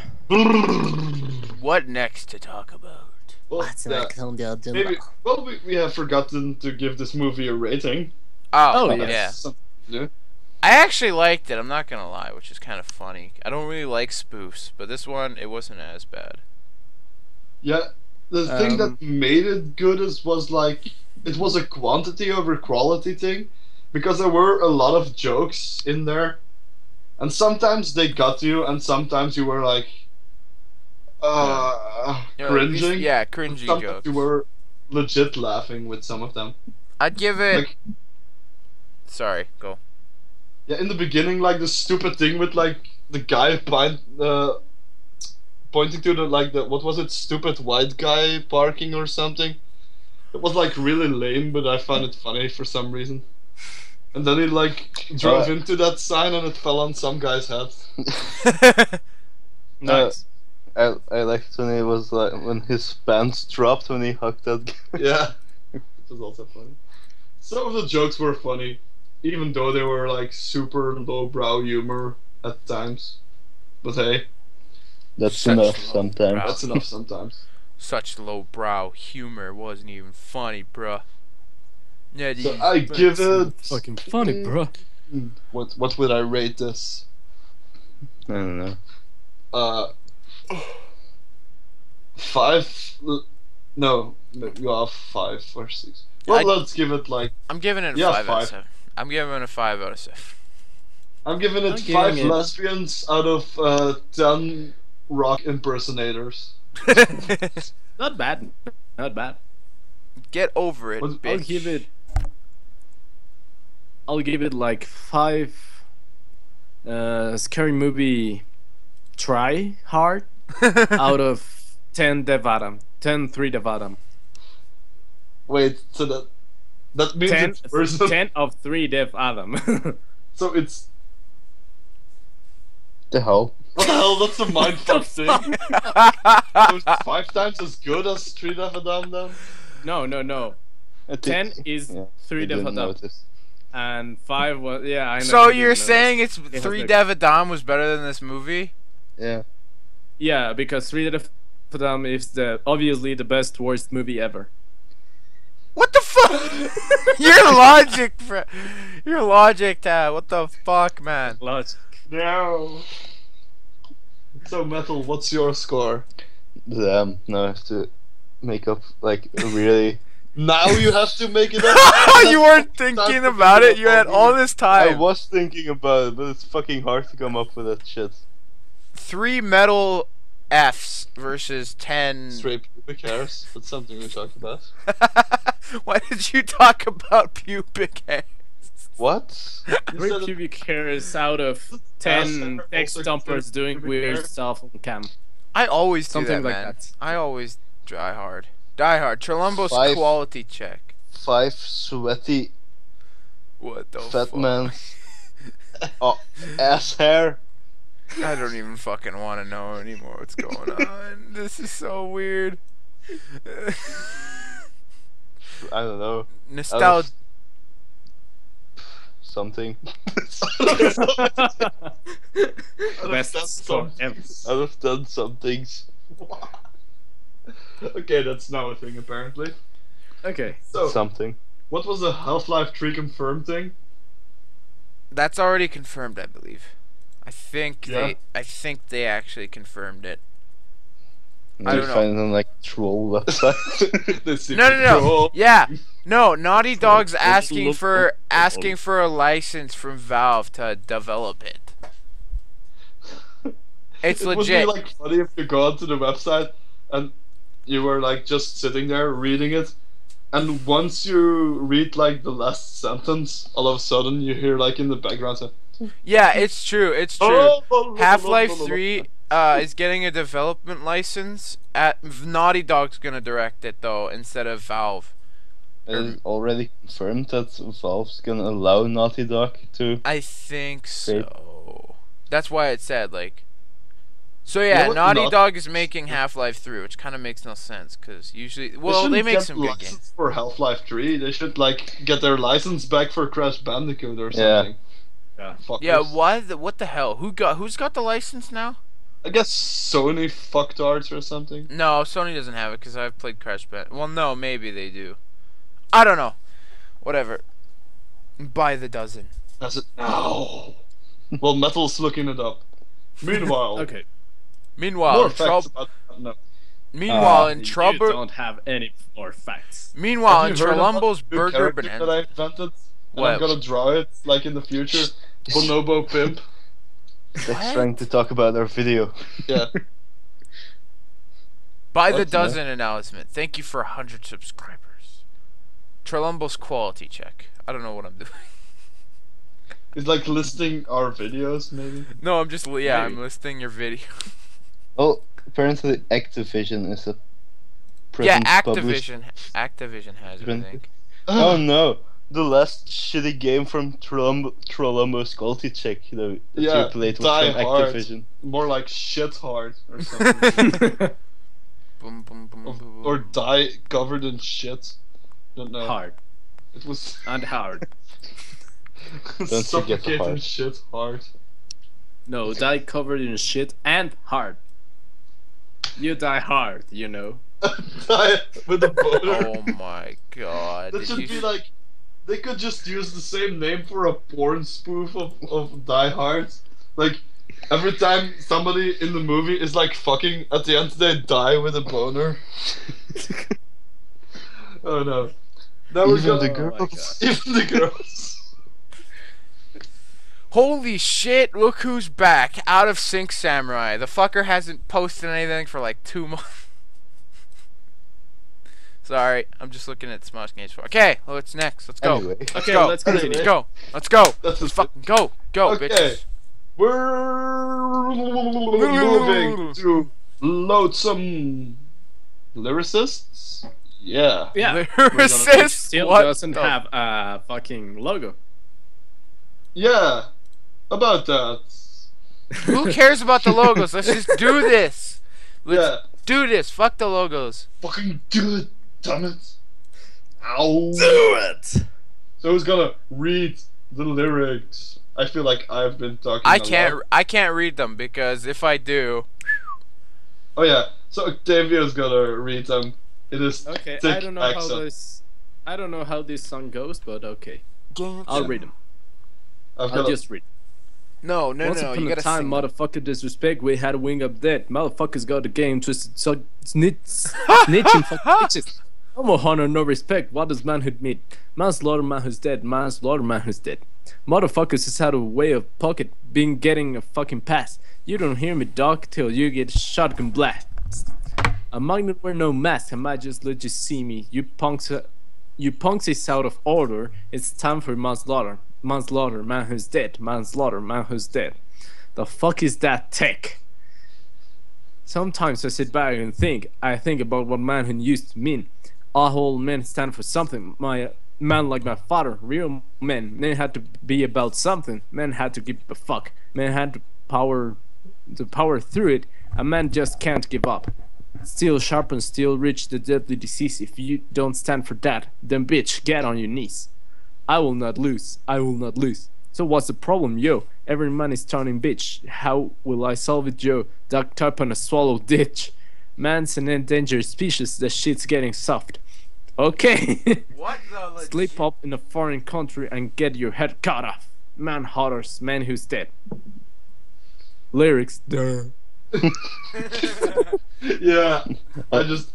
A: What next to talk about?
B: Well,
F: What's
B: yeah,
F: next on the agenda?
B: maybe, well, we have forgotten to give this movie a rating.
A: Oh,
D: Oh,
A: yeah.
D: yes.
B: Something to do.
A: I actually liked it, I'm not gonna lie, which is kind of funny. I don't really like spoofs, but this one, it wasn't as bad.
B: Yeah, the thing that made it good was like it was a quantity over quality thing, because there were a lot of jokes in there, and sometimes they got you, and sometimes you were like,
A: You know, at least-
B: cringing.
A: yeah,
B: and
A: cringy
B: sometimes
A: jokes.
B: you were legit laughing with some of them.
A: I'd give it.
B: Like,
A: Sorry, go.
B: yeah, in the beginning, like the stupid thing with like the guy pointing to the what was it, stupid white guy parking or something. It was like really lame, but I found it funny for some reason. And then he like drove into that sign and it fell on some guy's head.
D: Nice.
C: I liked when it was like when his pants dropped when he hugged that guy.
B: Yeah, it was also funny. Some of the jokes were funny, even though they were like super lowbrow humor at times. But hey,
C: That's
A: Such
C: enough
A: low
C: sometimes.
A: brow.
B: That's enough sometimes.
A: Such lowbrow humor wasn't even funny, bruh. Yeah,
B: So I give it.
D: Fucking funny, bro.
B: What would I rate this?
C: I don't know.
B: Uh, 5. No, you have 5 or 6. Well, let's give it like.
A: I'm giving it a
B: Yeah,
A: 5 out of
B: 5.
A: 7. I'm giving it a 5 out of 7.
B: I'm giving it
D: I'm
B: 5
D: giving it-
B: lesbians out of 10 rock impersonators.
D: Not bad. Not bad.
A: Get over it,
B: What-
A: bitch.
D: I'll give it like 5 scary movie try hard out of 10 Devadam. 10 3 Devadam.
B: Wait, so that means
D: 10,
B: it's person.
D: 10 of 3 Dev Adam.
B: So it's
C: The hell?
B: what the hell? That's a mindfuck thing. So it's 5 times as good as 3 Devadam then.
D: No.
C: I
D: 10
C: think-
D: is
C: yeah,
D: 3
C: I didn't
D: Devadam.
C: notice.
D: And 5 was. Yeah, I know.
A: So
D: you
A: you're
D: didn't know
A: saying
D: that.
A: it's
D: has
A: 3
D: no-
A: Devadam was better than this movie?
C: Yeah.
D: Yeah, because 3 Devadam is obviously the best worst movie ever.
A: What the fuck? Your logic, Tad. What the fuck, man?
D: Logic.
B: No. So Metal, what's your score?
C: Damn. Now I have to make up like a really.
B: Now you have to make it up.
A: You weren't thinking about it. You had all this
C: I
A: time.
C: was thinking about it, but it's fucking hard to come up with that shit.
A: 3 metal Fs versus 10.
B: Straight pubic hairs. That's something we talked about.
A: Why did you talk about pubic hair?
C: What?
B: You
D: 3
B: said it-
D: pubic hairs out of 10 text dumpers doing weird stuff on cam.
A: I always do
D: Something
A: that,
D: like
A: man.
D: that.
A: I always die hard. Die hard. Trolumbo's
C: 5.
A: quality check.
C: 5 sweaty
A: What the
C: fat
A: fuck?
C: man. Oh, ass hair.
A: I don't even fucking want to know anymore what's going on. This is so weird.
C: I don't know.
A: Nostalgia.
C: Something.
D: Best score ever.
C: Out of 10 somethings.
B: Okay, that's now a thing apparently.
D: Okay.
B: So,
C: Something.
B: what was the Half-Life 3 confirmed thing?
A: That's already confirmed, I believe.
B: Yeah.
A: I think they actually confirmed it.
C: You
A: I don't know.
C: find it on like troll website.
A: No. Yeah. No, Naughty Dog's asking for a license from Valve to develop it. It's
B: It
A: legit.
B: would be like funny if you go onto the website and you were like just sitting there reading it, and once you read like the last sentence, all of a sudden you hear like in the background.
A: Yeah, it's true. It's true.
B: Oh,
A: Half-Life 3 is getting a development license. Naughty Dog's gonna direct it though instead of Valve.
C: It is already confirmed that Valve's gonna allow Naughty Dog to.
A: I think
C: Great.
A: so. That's why it said like. So
B: You
A: yeah,
B: know what
A: Naughty
B: Naughty-
A: Dog is making Half-Life 3, which kind of makes no sense because usually, well, they
B: shouldn't
A: make
B: get
A: some
B: the
A: good games.
B: license for Half-Life 3. They should like get their license back for Crash Bandicoot or
C: Yeah.
B: something.
D: Yeah.
B: Fuckers.
A: Yeah, what the hell? Who's got the license now?
B: I guess Sony fucktards or something.
A: No, Sony doesn't have it because I've played Crash Bandicoot. Well, no, maybe they do. I don't know. Whatever. By the dozen.
B: That's it. No. Well, Metal's looking it up. Meanwhile,
D: Okay.
A: Meanwhile,
B: more
A: in
B: facts about no.
A: in
D: You
A: Trouble.
D: don't have any more facts.
A: Meanwhile, in
B: Have you heard about
A: Trolumbo's
B: the new
A: Burger
B: character
A: Bonanza.
B: that I invented? And
A: What?
B: I'm gonna draw it like in the future. Bonobo Pimp.
C: That's trying to talk about our video.
B: Yeah.
A: By the
B: What?
A: dozen announcement. Thank you for 100 subscribers. Trolumbo's quality check. I don't know what I'm doing.
B: It's like listing our videos, maybe.
A: No, I'm just I'm
B: Maybe.
A: listing your video.
C: Well, apparently Activision is a.
A: Yeah,
C: present published-
A: Activision has it, I
C: Print-
A: think.
C: Oh no! The last shitty game from Trolumbo's quality check that
B: Yeah,
C: you played was
B: Die
C: from
B: Hard.
C: Activision.
B: More like shit hard or something.
A: Boom, boom, boom, boom, boom.
B: or die covered in shit. Don't know.
D: Hard.
B: It was
D: And hard.
C: forget the
B: suffocating
C: hard.
B: shit hard.
D: No, die covered in shit and hard. You die hard, you know.
B: Die with a boner.
A: Oh my god.
B: That
A: Did
B: should
A: you
B: be like, they could just use the same name for a porn spoof of Die Hard. Like, every time somebody in the movie is like fucking, at the end they die with a boner. Oh no. Now we're
C: Even
B: gonna...
C: the
D: Oh my
C: girls.
B: Even the girls.
A: Holy shit, look who's back. Out of Sync Samurai. The fucker hasn't posted anything for like 2 months. Sorry, I'm just looking at Smosh Games. Okay, what's next? Let's go.
C: Anyway.
A: Let's
D: Okay,
A: go.
D: let's continue.
A: Let's go. Let's go.
B: That's
A: Let's
B: a-
A: fucking go. Go,
B: Okay.
A: bitches.
B: We're moving to LoathSome lyricists. Yeah.
D: Yeah.
A: Lyricist?
D: Still
A: What
D: doesn't
A: the-
D: have a fucking logo.
B: Yeah. About that.
A: Who cares about the logos? Let's just do this. Let's
B: Yeah.
A: do this. Fuck the logos.
B: Fucking do it, damn it. Ow.
D: it!
B: So who's gonna read the lyrics? I feel like I've been talking a lot.
A: I can't read them because if I do,
B: Oh yeah, so Octavio's gonna read them. It is
D: Okay,
B: thick
D: I don't know how
B: accent.
D: this. I don't know how this song goes, but okay, I'll read them.
B: I've
D: I'll
B: got
D: just read.
A: no,
D: Once upon
A: you
D: a
A: gotta
D: time,
A: sing.
D: motherfucker disrespect, we had a wing up dead. Motherfuckers got the game twisted, so snitching fucking bitches. No more honor, no respect. What does manhood mean? Manslaughter, man who's dead. Manslaughter, man who's dead. Motherfuckers just had a way of pocket being getting a fucking pass. You don't hear me, dog, till you get shotgun blast. A magnet wear no mask. I might just let you see me. You punks is out of order. It's time for manslaughter. Manslaughter, man who's dead. Manslaughter, man who's dead. The fuck is that tech? Sometimes I sit back and think. I think about what manhood used to mean. All men stand for something. My man like my father, real men. Men had to be about something. Men had to give a fuck. Men had to power through it. A man just can't give up. Steel sharpens steel, reach the deadly disease. If you don't stand for that, then bitch, get on your knees. I will not lose. I will not lose. So what's the problem, yo? Every man is turning bitch. How will I solve it, Joe? Ducked up on a swallow ditch. Man's an endangered species. The shit's getting soft. Okay.
A: What the
D: Sleep up in a foreign country and get your head cut off. Man hotters, man who's dead. Lyrics. Duh.
B: Yeah, I just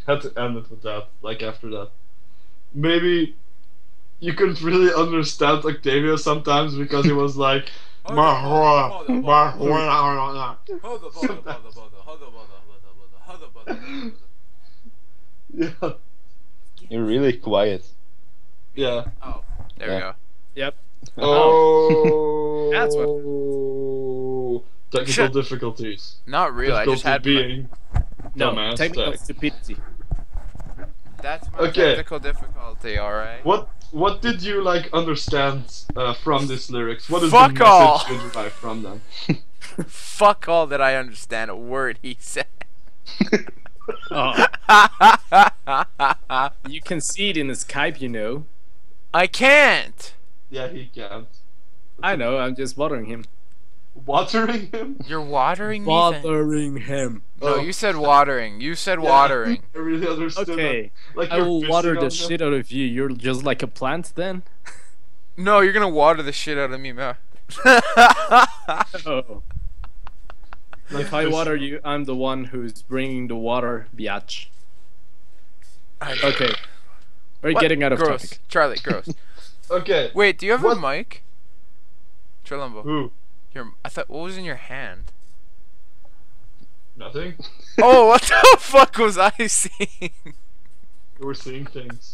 B: had to end it with that. Like after that, maybe you couldn't really understand Octavio sometimes because he was like, yeah,
C: You're really quiet.
B: yeah.
A: Oh, there we
C: Yeah.
A: go.
D: Yep.
B: Oh,
D: That's
B: technical
A: Shit.
B: difficulties.
A: Not really. I just had
B: being
D: No,
B: dumbass
D: technical
B: tech.
D: stupidity.
A: that's my
B: Okay.
A: technical difficulty. All right.
B: What did you like understand from these lyrics? What is
A: Fuck
B: the
A: all.
B: message you derive from them?
A: Fuck all that I understand a word he said.
D: Oh, you can see it in the Skype, you know.
A: I can't.
B: Yeah, he can't.
D: I know. I'm just bothering him.
B: Watering him?
A: You're watering me. then?
D: Bothering him.
A: No,
B: Oh.
A: you said watering. You said
B: Yeah,
A: watering.
B: I really understood
D: Okay,
B: that. Like
D: I
B: you're
D: will
B: pissing
D: water
B: on
D: the
B: him.
D: shit out of you. You're just like a plant then.
A: No, you're gonna water the shit out of me, man.
D: Oh. If I water you, I'm the one who's bringing the water, biatch. Okay. We're
A: What?
D: getting out of
A: Gross.
D: topic.
A: Charlie, gross.
B: Okay.
A: Wait, do you have
B: What?
A: a mic? Trilumbo.
B: Who?
A: I thought, what was in your hand?
B: Nothing.
A: Oh, what the fuck was I seeing?
B: You were seeing things,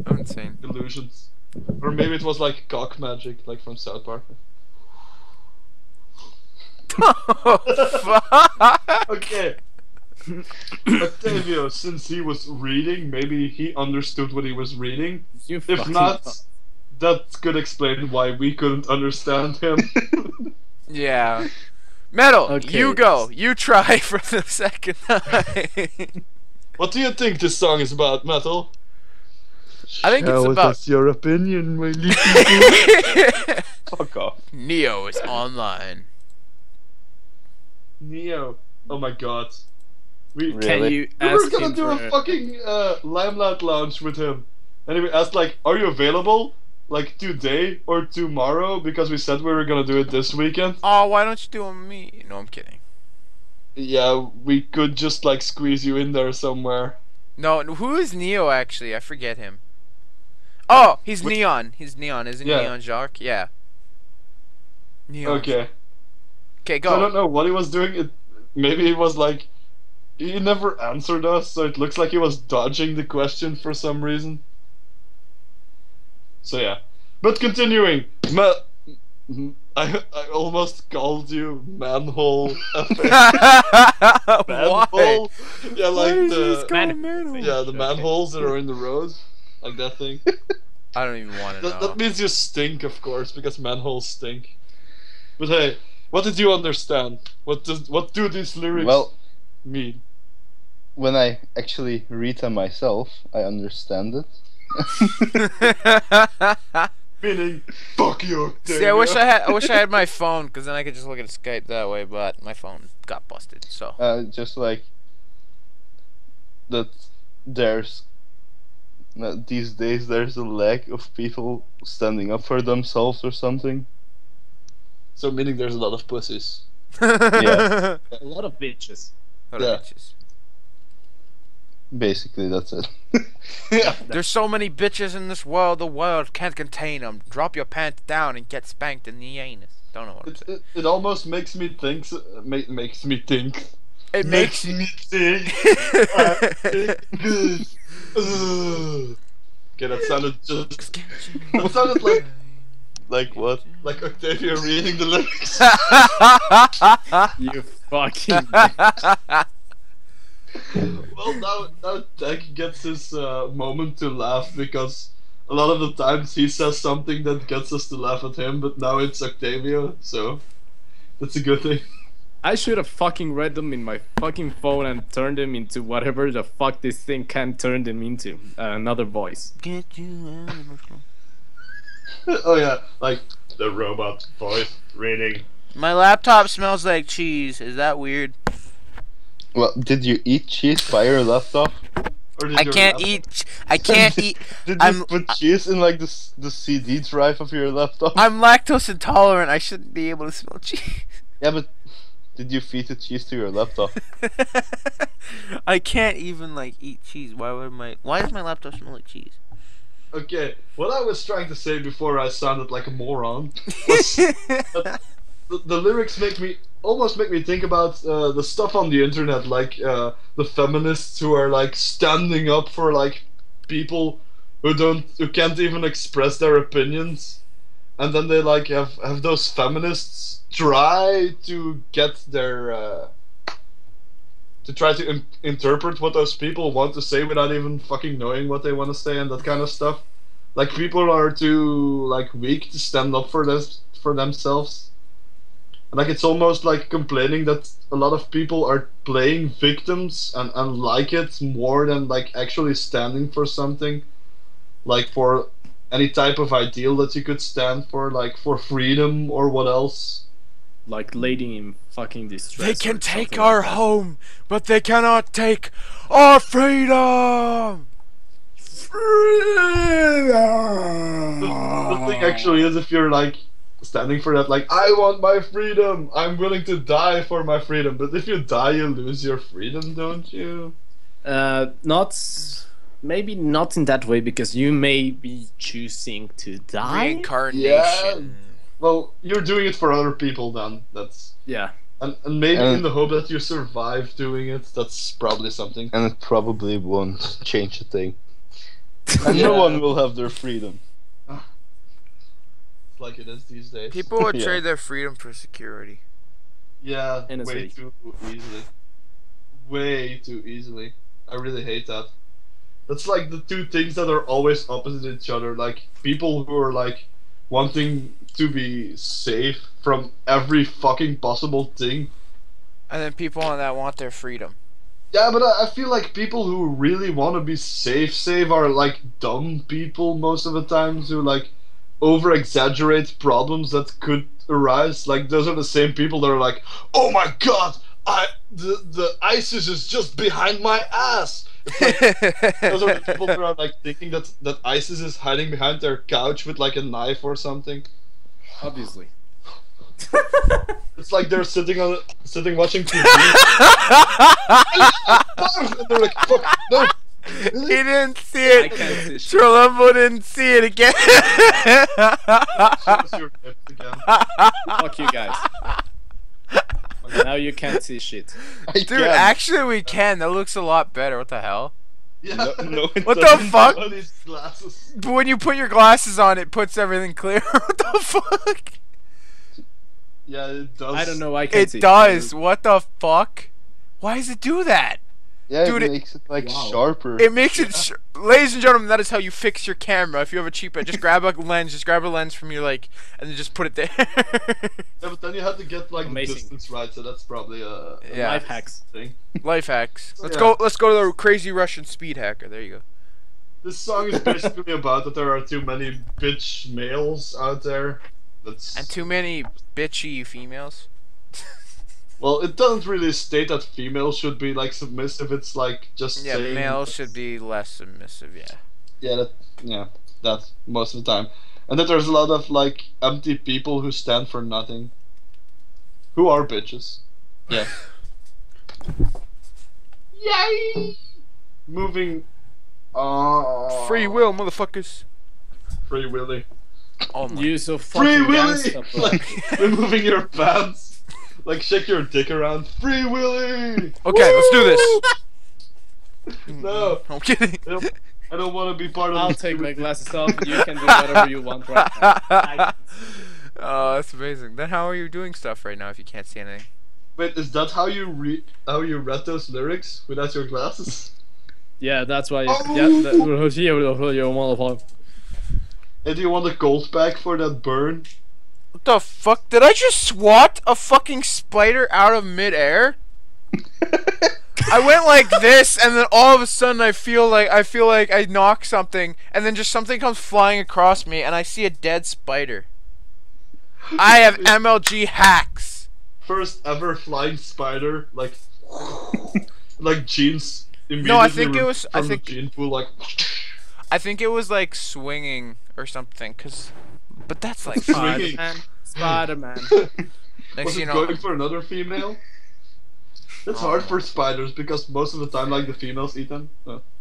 A: I'm insane.
B: illusions, or maybe it was like cock magic, like from South Park.
A: Oh, fuck.
B: Okay. Octavio, since he was reading, maybe he understood what he was reading.
D: You
B: If
D: fucking
B: not, that could explain why we couldn't understand him.
A: Yeah. Metal,
D: Okay.
A: you go. You try for the second time.
B: What do you think this song is about, Metal?
A: I think it's about
B: your opinion, my little
C: Fuck off.
A: Neo is online.
B: Neo. Oh my god. We
C: Really?
D: Can you
B: we were
D: ask
B: gonna
D: him
B: do
D: for
B: a fucking Limelight Lounge with him. And we asked like, are you available? Like today or tomorrow? Because we said we were gonna do it this weekend.
A: Oh, why don't you do it with me? No, I'm kidding.
B: Yeah, we could just like squeeze you in there somewhere.
A: No, who is Neo actually? I forget him. Oh, he's Neon. He's Neon, isn't
B: Yeah.
A: Neon Jacques? Yeah. Neon.
B: Okay.
A: Okay,
B: So I don't
A: go.
B: know what he was doing. Maybe he was like, he never answered us, so it looks like he was dodging the question for some reason. So yeah, but continuing, I almost called you manhole.
A: Why?
B: Manhole? Yeah,
A: Why
B: like
A: is this
B: the
A: called
D: Man-
A: manhole?
B: yeah the manholes that are in the road, like that thing.
A: I don't even want to know.
B: That means you stink, of course, because manholes stink. But hey, what did you understand? What do these lyrics
C: Well,
B: mean?
C: when I actually read them myself, I understand it.
B: Meaning, fuck you.
A: See, I wish I had my phone, because then I could just look at Skype that way. But my phone got busted. So
C: Just like that, there's these days there's a lack of people standing up for themselves or something.
B: So meaning there's a lot of pussies.
C: Yeah.
D: a lot of bitches.
A: Hold on,
B: Yeah.
A: bitches.
C: Basically, that's it.
B: Yeah.
A: There's so many bitches in this world, the world can't contain them. Drop your pants down and get spanked in the anus. Don't know what I'm saying.
B: It almost makes me think. Makes me think.
A: It makes
B: me think. Okay, that sounded just. That sounded
C: Like what?
B: like Octavia reading the lyrics.
D: You fucking.
B: Well, now Tech gets his moment to laugh because a lot of the times he says something that gets us to laugh at him, but now it's Octavia, so that's a good thing.
D: I should have fucking read them in my fucking phone and turned them into whatever the fuck this thing can turn them into. Another voice.
A: Get you out of my
B: Oh yeah, like the robot voice reading.
A: My laptop smells like cheese. Is that weird?
C: Well, did you eat cheese by your laptop?
B: Or did
A: I
B: your
A: can't
B: laptop-
A: eat. I can't eat.
C: Did
A: I'm-
C: you put cheese in like the CD drive of your laptop?
A: I'm lactose intolerant. I shouldn't be able to smell cheese.
C: Yeah, but did you feed the cheese to your laptop?
A: I can't even like eat cheese. Why does my laptop smell like cheese?
B: Okay, what I was trying to say before I sounded like a moron was the lyrics almost make me think about the stuff on the internet, like the feminists who are like standing up for like people who can't even express their opinions, and then they like have those feminists try to get their to try to interpret what those people want to say without even fucking knowing what they want to say and that kind of stuff. Like people are too like weak to stand up for themselves. Like it's almost like complaining that a lot of people are playing victims and like it more than like actually standing for something, like for any type of ideal that you could stand for, like for freedom or what else.
D: Like lady in fucking distress.
A: They can
D: or
A: take
D: something
A: our
D: like that.
A: home, but they cannot take our freedom.
B: The thing actually is, if you're like standing for that, like I want my freedom, I'm willing to die for my freedom, but if you die you lose your freedom, don't you?
D: Maybe not in that way, because you may be choosing to die.
A: Reincarnation.
B: Well, you're doing it for other people then. That's
D: Yeah.
B: and maybe
C: And-
B: in the hope that you survive doing it. That's probably something.
C: And it probably won't change a thing. And
B: Yeah.
C: no one will have their freedom.
B: Like it is these days.
A: People would
C: Yeah.
A: trade their freedom for security.
B: Yeah,
D: In a
B: way
D: city.
B: too easily. Way too easily. I really hate that. That's like the two things that are always opposite each other. Like people who are like wanting to be safe from every fucking possible thing.
A: And then people that want their freedom.
B: Yeah, but I feel like people who really want to be safe are like dumb people most of the times who like over exaggerate problems that could arise. Like those are the same people that are like, oh my god, the ISIS is just behind my ass. It's like, those are the people who are like thinking that ISIS is hiding behind their couch with like a knife or something.
D: Obviously.
B: It's like they're sitting watching TV. And they're like, fuck, no.
A: He didn't see
D: I
A: it.
D: can't see shit.
A: Trolumbo didn't see it again.
B: Show us your nips again.
D: Fuck you guys. Now you can't see shit.
A: Dude, actually we can. That looks a lot better. What the hell?
B: Yeah.
C: No, it
A: What the
C: doesn't.
A: fuck?
B: On these glasses.
A: But when you put your glasses on, it puts everything clear. What the fuck?
B: Yeah, it does.
D: I don't know. I can't
A: It
D: see.
A: does. What the fuck? Why does it do that?
C: Yeah,
A: Dude,
C: it makes it like
D: Wow.
C: sharper.
A: It makes it. Ladies and gentlemen, that is how you fix your camera. If you have a cheap, just grab a lens. Just grab a lens from your and then just put it there.
B: Yeah, but then you have to get like
D: Amazing.
B: the distance right, so that's probably a
A: Yeah.
D: Life hacks.
B: thing.
A: Life hacks. Let's
B: Yeah.
A: go. Let's go to the crazy Russian speed hacker. There you go.
B: This song is basically about that there are too many bitch males out there. That's
A: And too many bitchy females.
B: well, it doesn't really state that females should be like submissive. It's like just
A: Yeah,
B: saying
A: males should be less submissive. Yeah.
B: that most of the time, and that there's a lot of like empty people who stand for nothing, who are bitches. Yeah. Yay! Moving.
A: Free will, motherfuckers.
B: Free Willy.
A: Oh my.
D: You so
B: Free
D: fucking
B: Willy!
D: gangsta, bro.
B: Like, removing your pants. Like, shake your dick around. Free Willy!
A: Okay, let's do this.
B: No,
A: I'm kidding.
B: I don't want to be part of
D: I'll
B: this
D: take my
B: stupid-
D: glasses off. You can do whatever you want right now.
A: Oh, that's amazing. Then how are you doing stuff right now if you can't see anything?
B: Wait, is that how you read those lyrics without your glasses?
D: Yeah, that's why.
B: Oh.
D: Yeah, you motherfucker.
B: Hey, do you want a gold pack for that burn?
A: What the fuck? Did I just swat a fucking spider out of midair? I went like this, and then all of a sudden I feel like I knocked something, and then just something comes flying across me, and I see a dead spider. I have MLG hacks.
B: First ever flying spider, like, like jeans.
A: No, I think it was- I
B: from
A: think-
B: the gene pool, like.
A: I think it was like swinging or something, but that's like
B: Swinging.
D: Spider-Man.
A: next
B: Was
A: you
B: it
A: know.
B: going for another female? That's hard for spiders because most of the time, like the females eat them.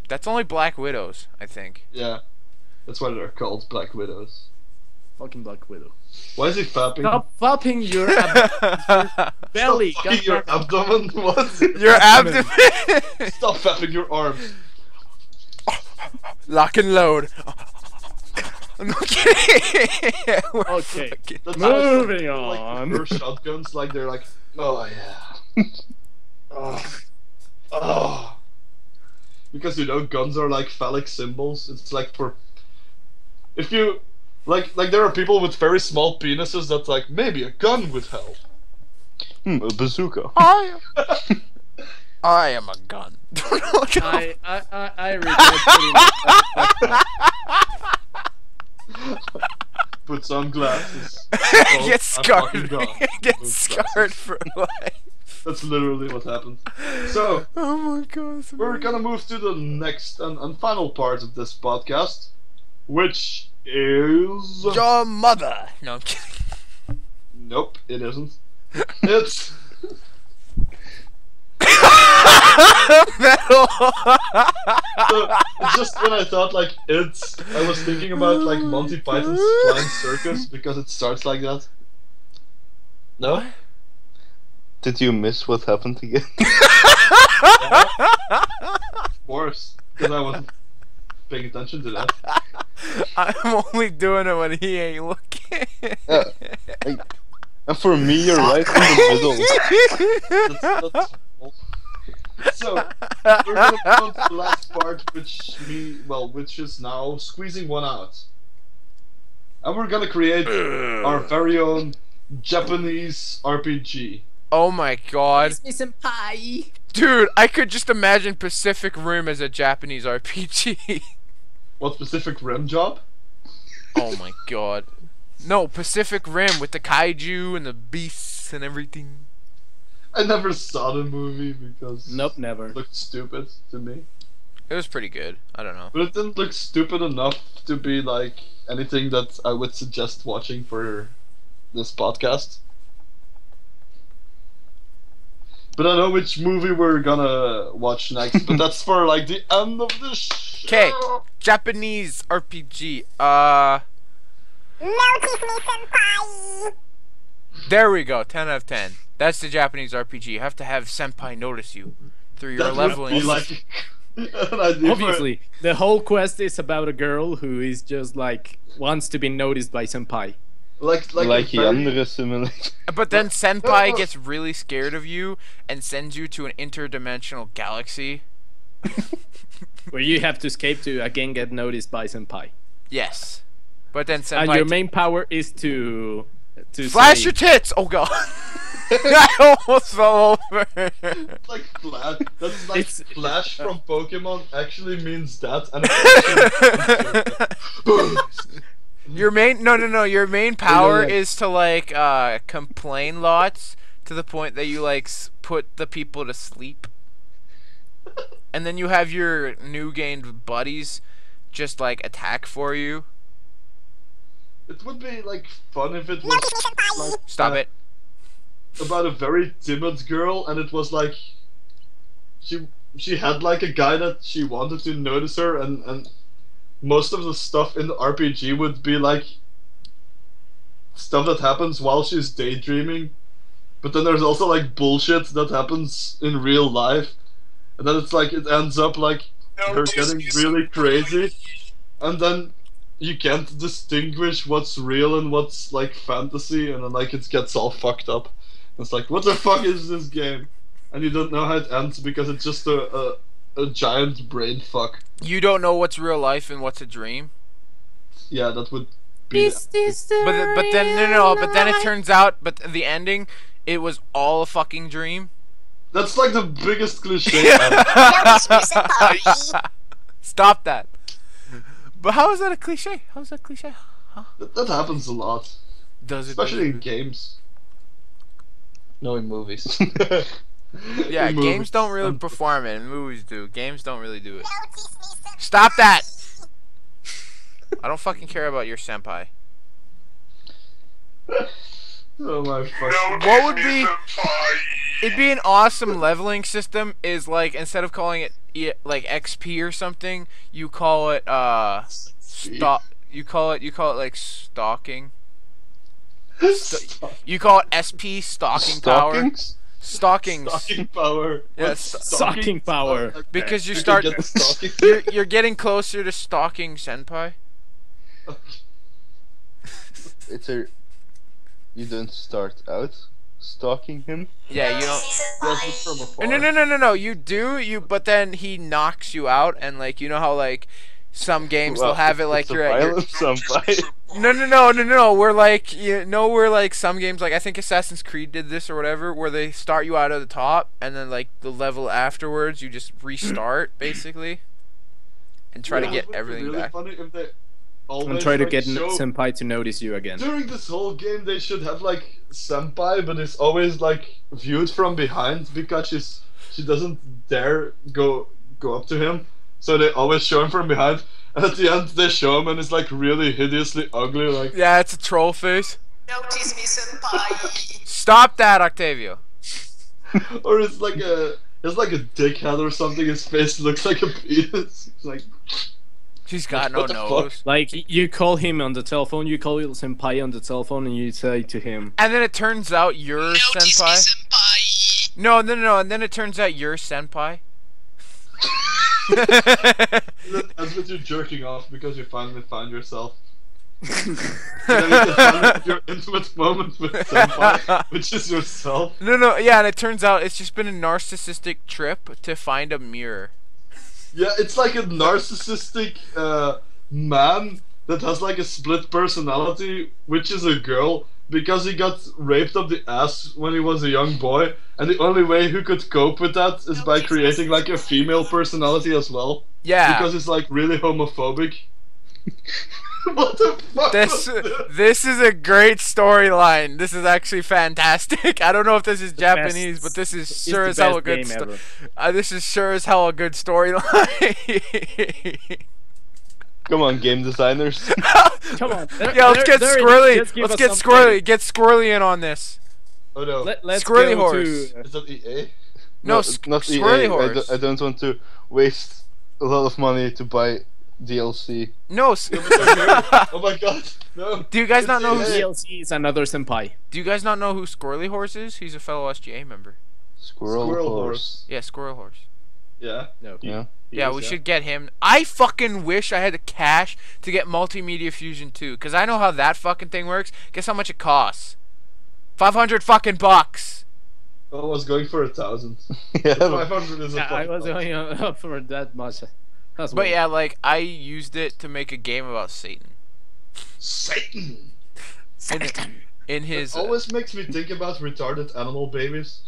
A: That's only Black Widows, I think.
B: Yeah, that's why they're called Black Widows.
D: Fucking Black Widow.
B: Why is he fapping?
D: Stop flapping your belly.
B: Stop fucking your
D: goddammit.
B: abdomen. What?
A: Your abdomen.
B: Stop fapping your arms.
A: Lock and load. I'm not kidding. We're
D: Okay.
A: fucking-
B: That's
D: Moving
B: how some people,
D: on.
B: Like, prefer shotguns, like they're like, oh yeah. Oh. Because you know, guns are like phallic symbols. It's like for if you like there are people with very small penises that's like maybe a gun would help.
C: A bazooka.
A: I am a gun.
D: I regret putting that
B: Put some glasses.
A: Get scarred.
B: gone.
A: Get
B: Those
A: scarred for life.
B: That's literally what happened. So
A: Oh my god. it's
B: we're
A: amazing.
B: gonna move to the next and final part of this podcast, which is
A: Your mother. No, I'm kidding.
B: nope, it isn't. It's
A: Metal.
B: so, it's just when I thought like I was thinking about like Monty Python's Flying Circus because it starts like that. No?
C: Did you miss what happened again?
B: Of course, because I wasn't paying attention to that.
A: I'm only doing it when he ain't looking.
C: Yeah. And for me, you're right in the middle.
B: That's so we're gonna go to the last part, which is now squeezing one out, and we're gonna create our very own Japanese RPG.
A: Oh my god.
F: me some pie.
A: Dude, I could just imagine Pacific Rim as a Japanese RPG.
B: What specific rim job?
A: Oh my god. No, Pacific Rim with the kaiju and the beasts and everything.
B: I never saw the movie because
D: Nope, never.
B: it looked stupid to me.
A: It was pretty good. I don't know.
B: But it didn't look stupid enough to be like anything that I would suggest watching for this podcast. But I know which movie we're gonna watch next, but that's for like the end of the show.
A: Okay, Japanese RPG.
E: Notice me, senpai!
A: There we go. 10 out of 10. That's the Japanese RPG. You have to have senpai notice you through your
B: That would
A: leveling.
B: be like an idea for-
D: Obviously, the whole quest is about a girl who is just like wants to be noticed by senpai.
B: like
C: Like
B: a very-
C: andere simulator.
A: But then senpai
B: no.
A: gets really scared of you and sends you to an interdimensional galaxy.
D: Where you have to escape to again get noticed by senpai.
A: Yes. But then
D: And
A: senpai
D: your main power is to
A: flash
D: say,
A: your tits. Oh god. I almost fell over.
B: It's like Flash. That's like
D: It's-
B: Flash from Pokemon actually means that, and
A: Your main your main power
D: yeah.
A: is to like complain lots to the point that you like put the people to sleep. And then you have your new gained buddies just like attack for you.
B: it would be like fun if it was
E: Notice me, senpai!
B: like
A: Stop it.
B: about a very timid girl, and it was like she had like a guy that she wanted to notice her, and most of the stuff in the RPG would be like stuff that happens while she's daydreaming, but then there's also like bullshit that happens in real life, and then it's like it ends up like her getting really crazy, and then you can't distinguish what's real and what's like fantasy, and then like it gets all fucked up. It's like, what the fuck is this game? And you don't know how it ends because it's just a giant brain fuck.
A: You don't know what's real life and what's a dream.
B: Yeah, that would be.
A: But then it turns out the ending it was all a fucking dream.
B: That's like the biggest cliche ever.
E: Notice me, senpai!
A: Stop that. But how is that a cliche? How is that cliche?
B: That happens a lot,
A: Does it?
B: especially in games.
C: No, in movies.
A: Yeah,
B: In
A: games
B: movies.
A: don't really perform it. Movies do. Games don't really do it.
E: Notice me, senpai!
A: Stop that! I don't fucking care about your senpai.
B: Oh my fuck.
A: What would be? It'd be an awesome leveling system. Is like instead of calling it like XP or something, you call it stop. You call it like stalking. You call it SP stalking power.
C: Stockings?
A: Stalkings.
B: Stalking power.
A: Yeah,
B: What's
D: stalking power.
B: Okay.
A: Because you
B: can
A: start.
B: get the stalking.
A: You're getting closer to stalking senpai.
C: It's a. You don't start out stalking him.
A: Yeah, you don't.
B: Yes, but from afar.
A: No. You do but then he knocks you out, and like you know how like some games they'll have it like
C: it's a
A: you're at your.
C: violent senpai.
A: No. We're like we're like some games like I think Assassin's Creed did this or whatever, where they start you out at the top, and then like the level afterwards you just restart basically, and try to
B: Yeah,
A: get
B: it would be
A: everything
B: really
A: back.
B: funny if they
D: And
B: always,
D: try to
B: like,
D: get
B: show-
D: senpai to notice you again.
B: During this whole game, they should have like senpai, but it's always like viewed from behind because she doesn't dare go up to him, so they always show him from behind. And at the end, they show him, and it's like really hideously ugly. Like,
A: Yeah, it's a troll face.
E: Notice me, senpai!
A: Stop that, Octavio.
B: or it's like a dickhead or something. His face looks like a penis. It's like,
A: He's got no
B: What the fuck?
A: nose.
D: Like you call him on the telephone, you call senpai on the telephone, and you say to him,
A: And then it turns out you're senpai. No, and then it turns out you're senpai.
B: that's what you're jerking off because you finally find yourself. And then you can find your intimate moment with senpai, which is yourself.
A: No, yeah, and it turns out it's just been a narcissistic trip to find a mirror.
B: Yeah, it's like a narcissistic man that has like a split personality, which is a girl, because he got raped up the ass when he was a young boy, and the only way he could cope with that is by creating like a female personality as well.
A: Yeah.
B: Because it's like really homophobic. What the fuck?
A: This
B: was this?
A: this is a great storyline. This is actually fantastic. I don't know if this is Japanese, but this is
D: It's
A: sure
D: the
A: as hell a
D: best
A: good.
D: game ever.
A: This is sure as hell a good storyline.
C: Come on, game designers.
D: Come on.
A: Yeah, let's get squirrely.
D: Just give
A: Let's
D: us
A: get
D: some
A: squirrely.
D: credit.
A: Get squirrely in on this.
B: Oh no.
D: Let's
A: Squirrely
D: go
A: horse.
D: to.
B: Is that EA?
A: No,
C: not EA.
A: squirrely horse.
C: I don't want to waste a lot of money to buy DLC.
A: No.
B: Oh my god. No.
A: Do you guys not know
B: It's
A: who's?
B: EA.
D: DLC is another senpai.
A: Do you guys not know who Squirrely Horse is? He's a fellow SGA member.
C: Squirrel,
B: Squirrel
C: horse.
A: Yeah, Squirrel Horse.
B: Yeah.
D: No.
C: Yeah.
A: Yeah, we should get him. I fucking wish I had the cash to get Multimedia Fusion 2, cause I know how that fucking thing works. Guess how much it costs? 500 fucking bucks.
B: I was going for 1,000.
C: Yeah.
B: 500 is a
D: Yeah, I
B: fucking
D: was
B: lot.
D: going up for that much. That's
A: But
D: weird.
A: yeah, like I used it to make a game about Satan.
B: Satan.
A: In his
B: It always makes me think about retarded animal babies.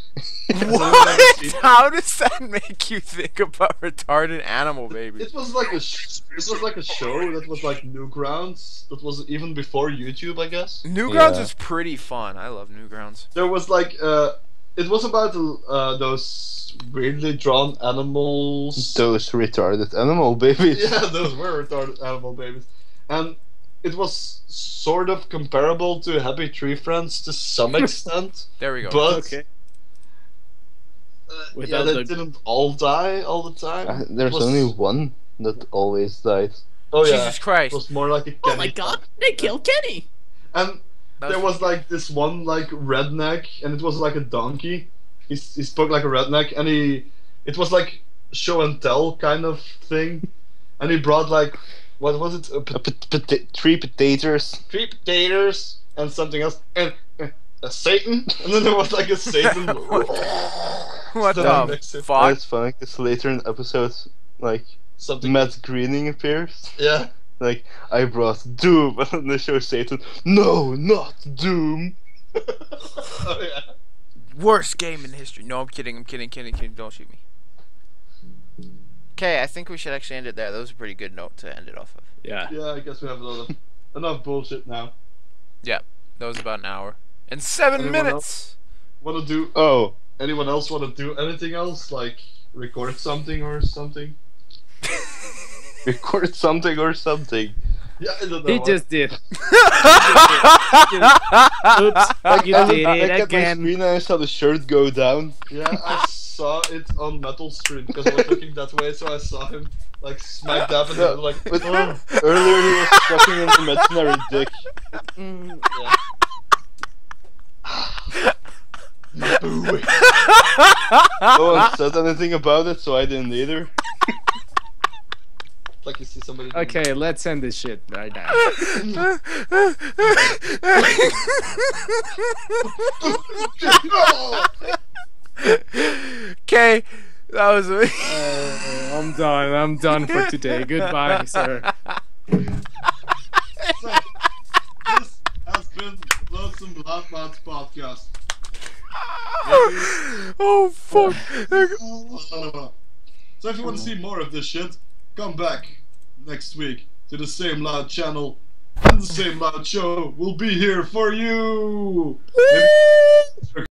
A: what? How does that make you think about retarded animal babies?
B: It was like a show that was like Newgrounds. That was even before YouTube, I guess.
A: Newgrounds
C: Yeah.
A: is pretty fun. I love Newgrounds.
B: There was like it was about those weirdly drawn animals.
C: Those retarded animal babies.
B: Yeah, those were retarded animal babies, and it was sort of comparable to Happy Tree Friends to some extent,
A: There we go.
B: but
D: Okay.
B: yeah,
D: Without
B: they
D: the-
B: didn't all die all the time.
C: There's
B: was-
C: only one that always died.
B: Oh yeah,
A: Jesus
B: it
A: Christ.
B: was more like a
D: Oh my
B: Kenny
D: god,
B: type.
D: they killed Kenny!
B: And there was like this one like redneck, and it was like a donkey. He spoke like a redneck, and it was like show and tell kind of thing, and he brought like what was it?
C: Three potatoes.
B: 3 potatoes and something else, and a Satan, and then there was like a Satan.
A: What
B: Stuff
A: the
B: next to it.
A: fuck?
C: It's funny because later in episodes, like
B: Something.
C: Matt Greening appears.
B: Yeah.
C: Like, I brought Doom, and then they show Satan. No, not Doom.
B: Oh yeah.
A: Worst game in history. No, I'm kidding. I'm kidding. Don't shoot me. Okay, I think we should actually end it there. That was a pretty good note to end it off of.
D: Yeah.
B: Yeah, I guess we have enough bullshit now.
A: That was about an hour and 7
B: Anyone
A: minutes.
B: Want to do?
C: Oh,
B: Anyone else want to do anything else? Like record something or something?
C: record something or something.
B: Yeah, I don't know.
D: He
B: what.
D: just did. Oops,
C: Like,
D: you
C: I
D: did
C: looked
D: it
C: back at my
D: again.
C: screen and I saw the shirt go down.
B: Yeah, I saw it on Metal Stream because I was looking that way, so I saw him like smack dab and
C: Yeah,
B: like.
C: but
B: "Oh."
C: earlier he was sucking on the imaginary dick.
B: Yeah. Boo.
C: No one said anything about it, so I didn't either.
B: Like you see somebody. doing-
D: Okay, let's end this shit right now.
A: Okay, that was.
D: I'm done for today. Goodbye, sir.
B: So, this has been LoathSome LoudMouths podcast.
A: Oh fuck!
B: So if you want to see more of this shit, come back next week to the same loud channel and the same loud show will be here for you. Maybe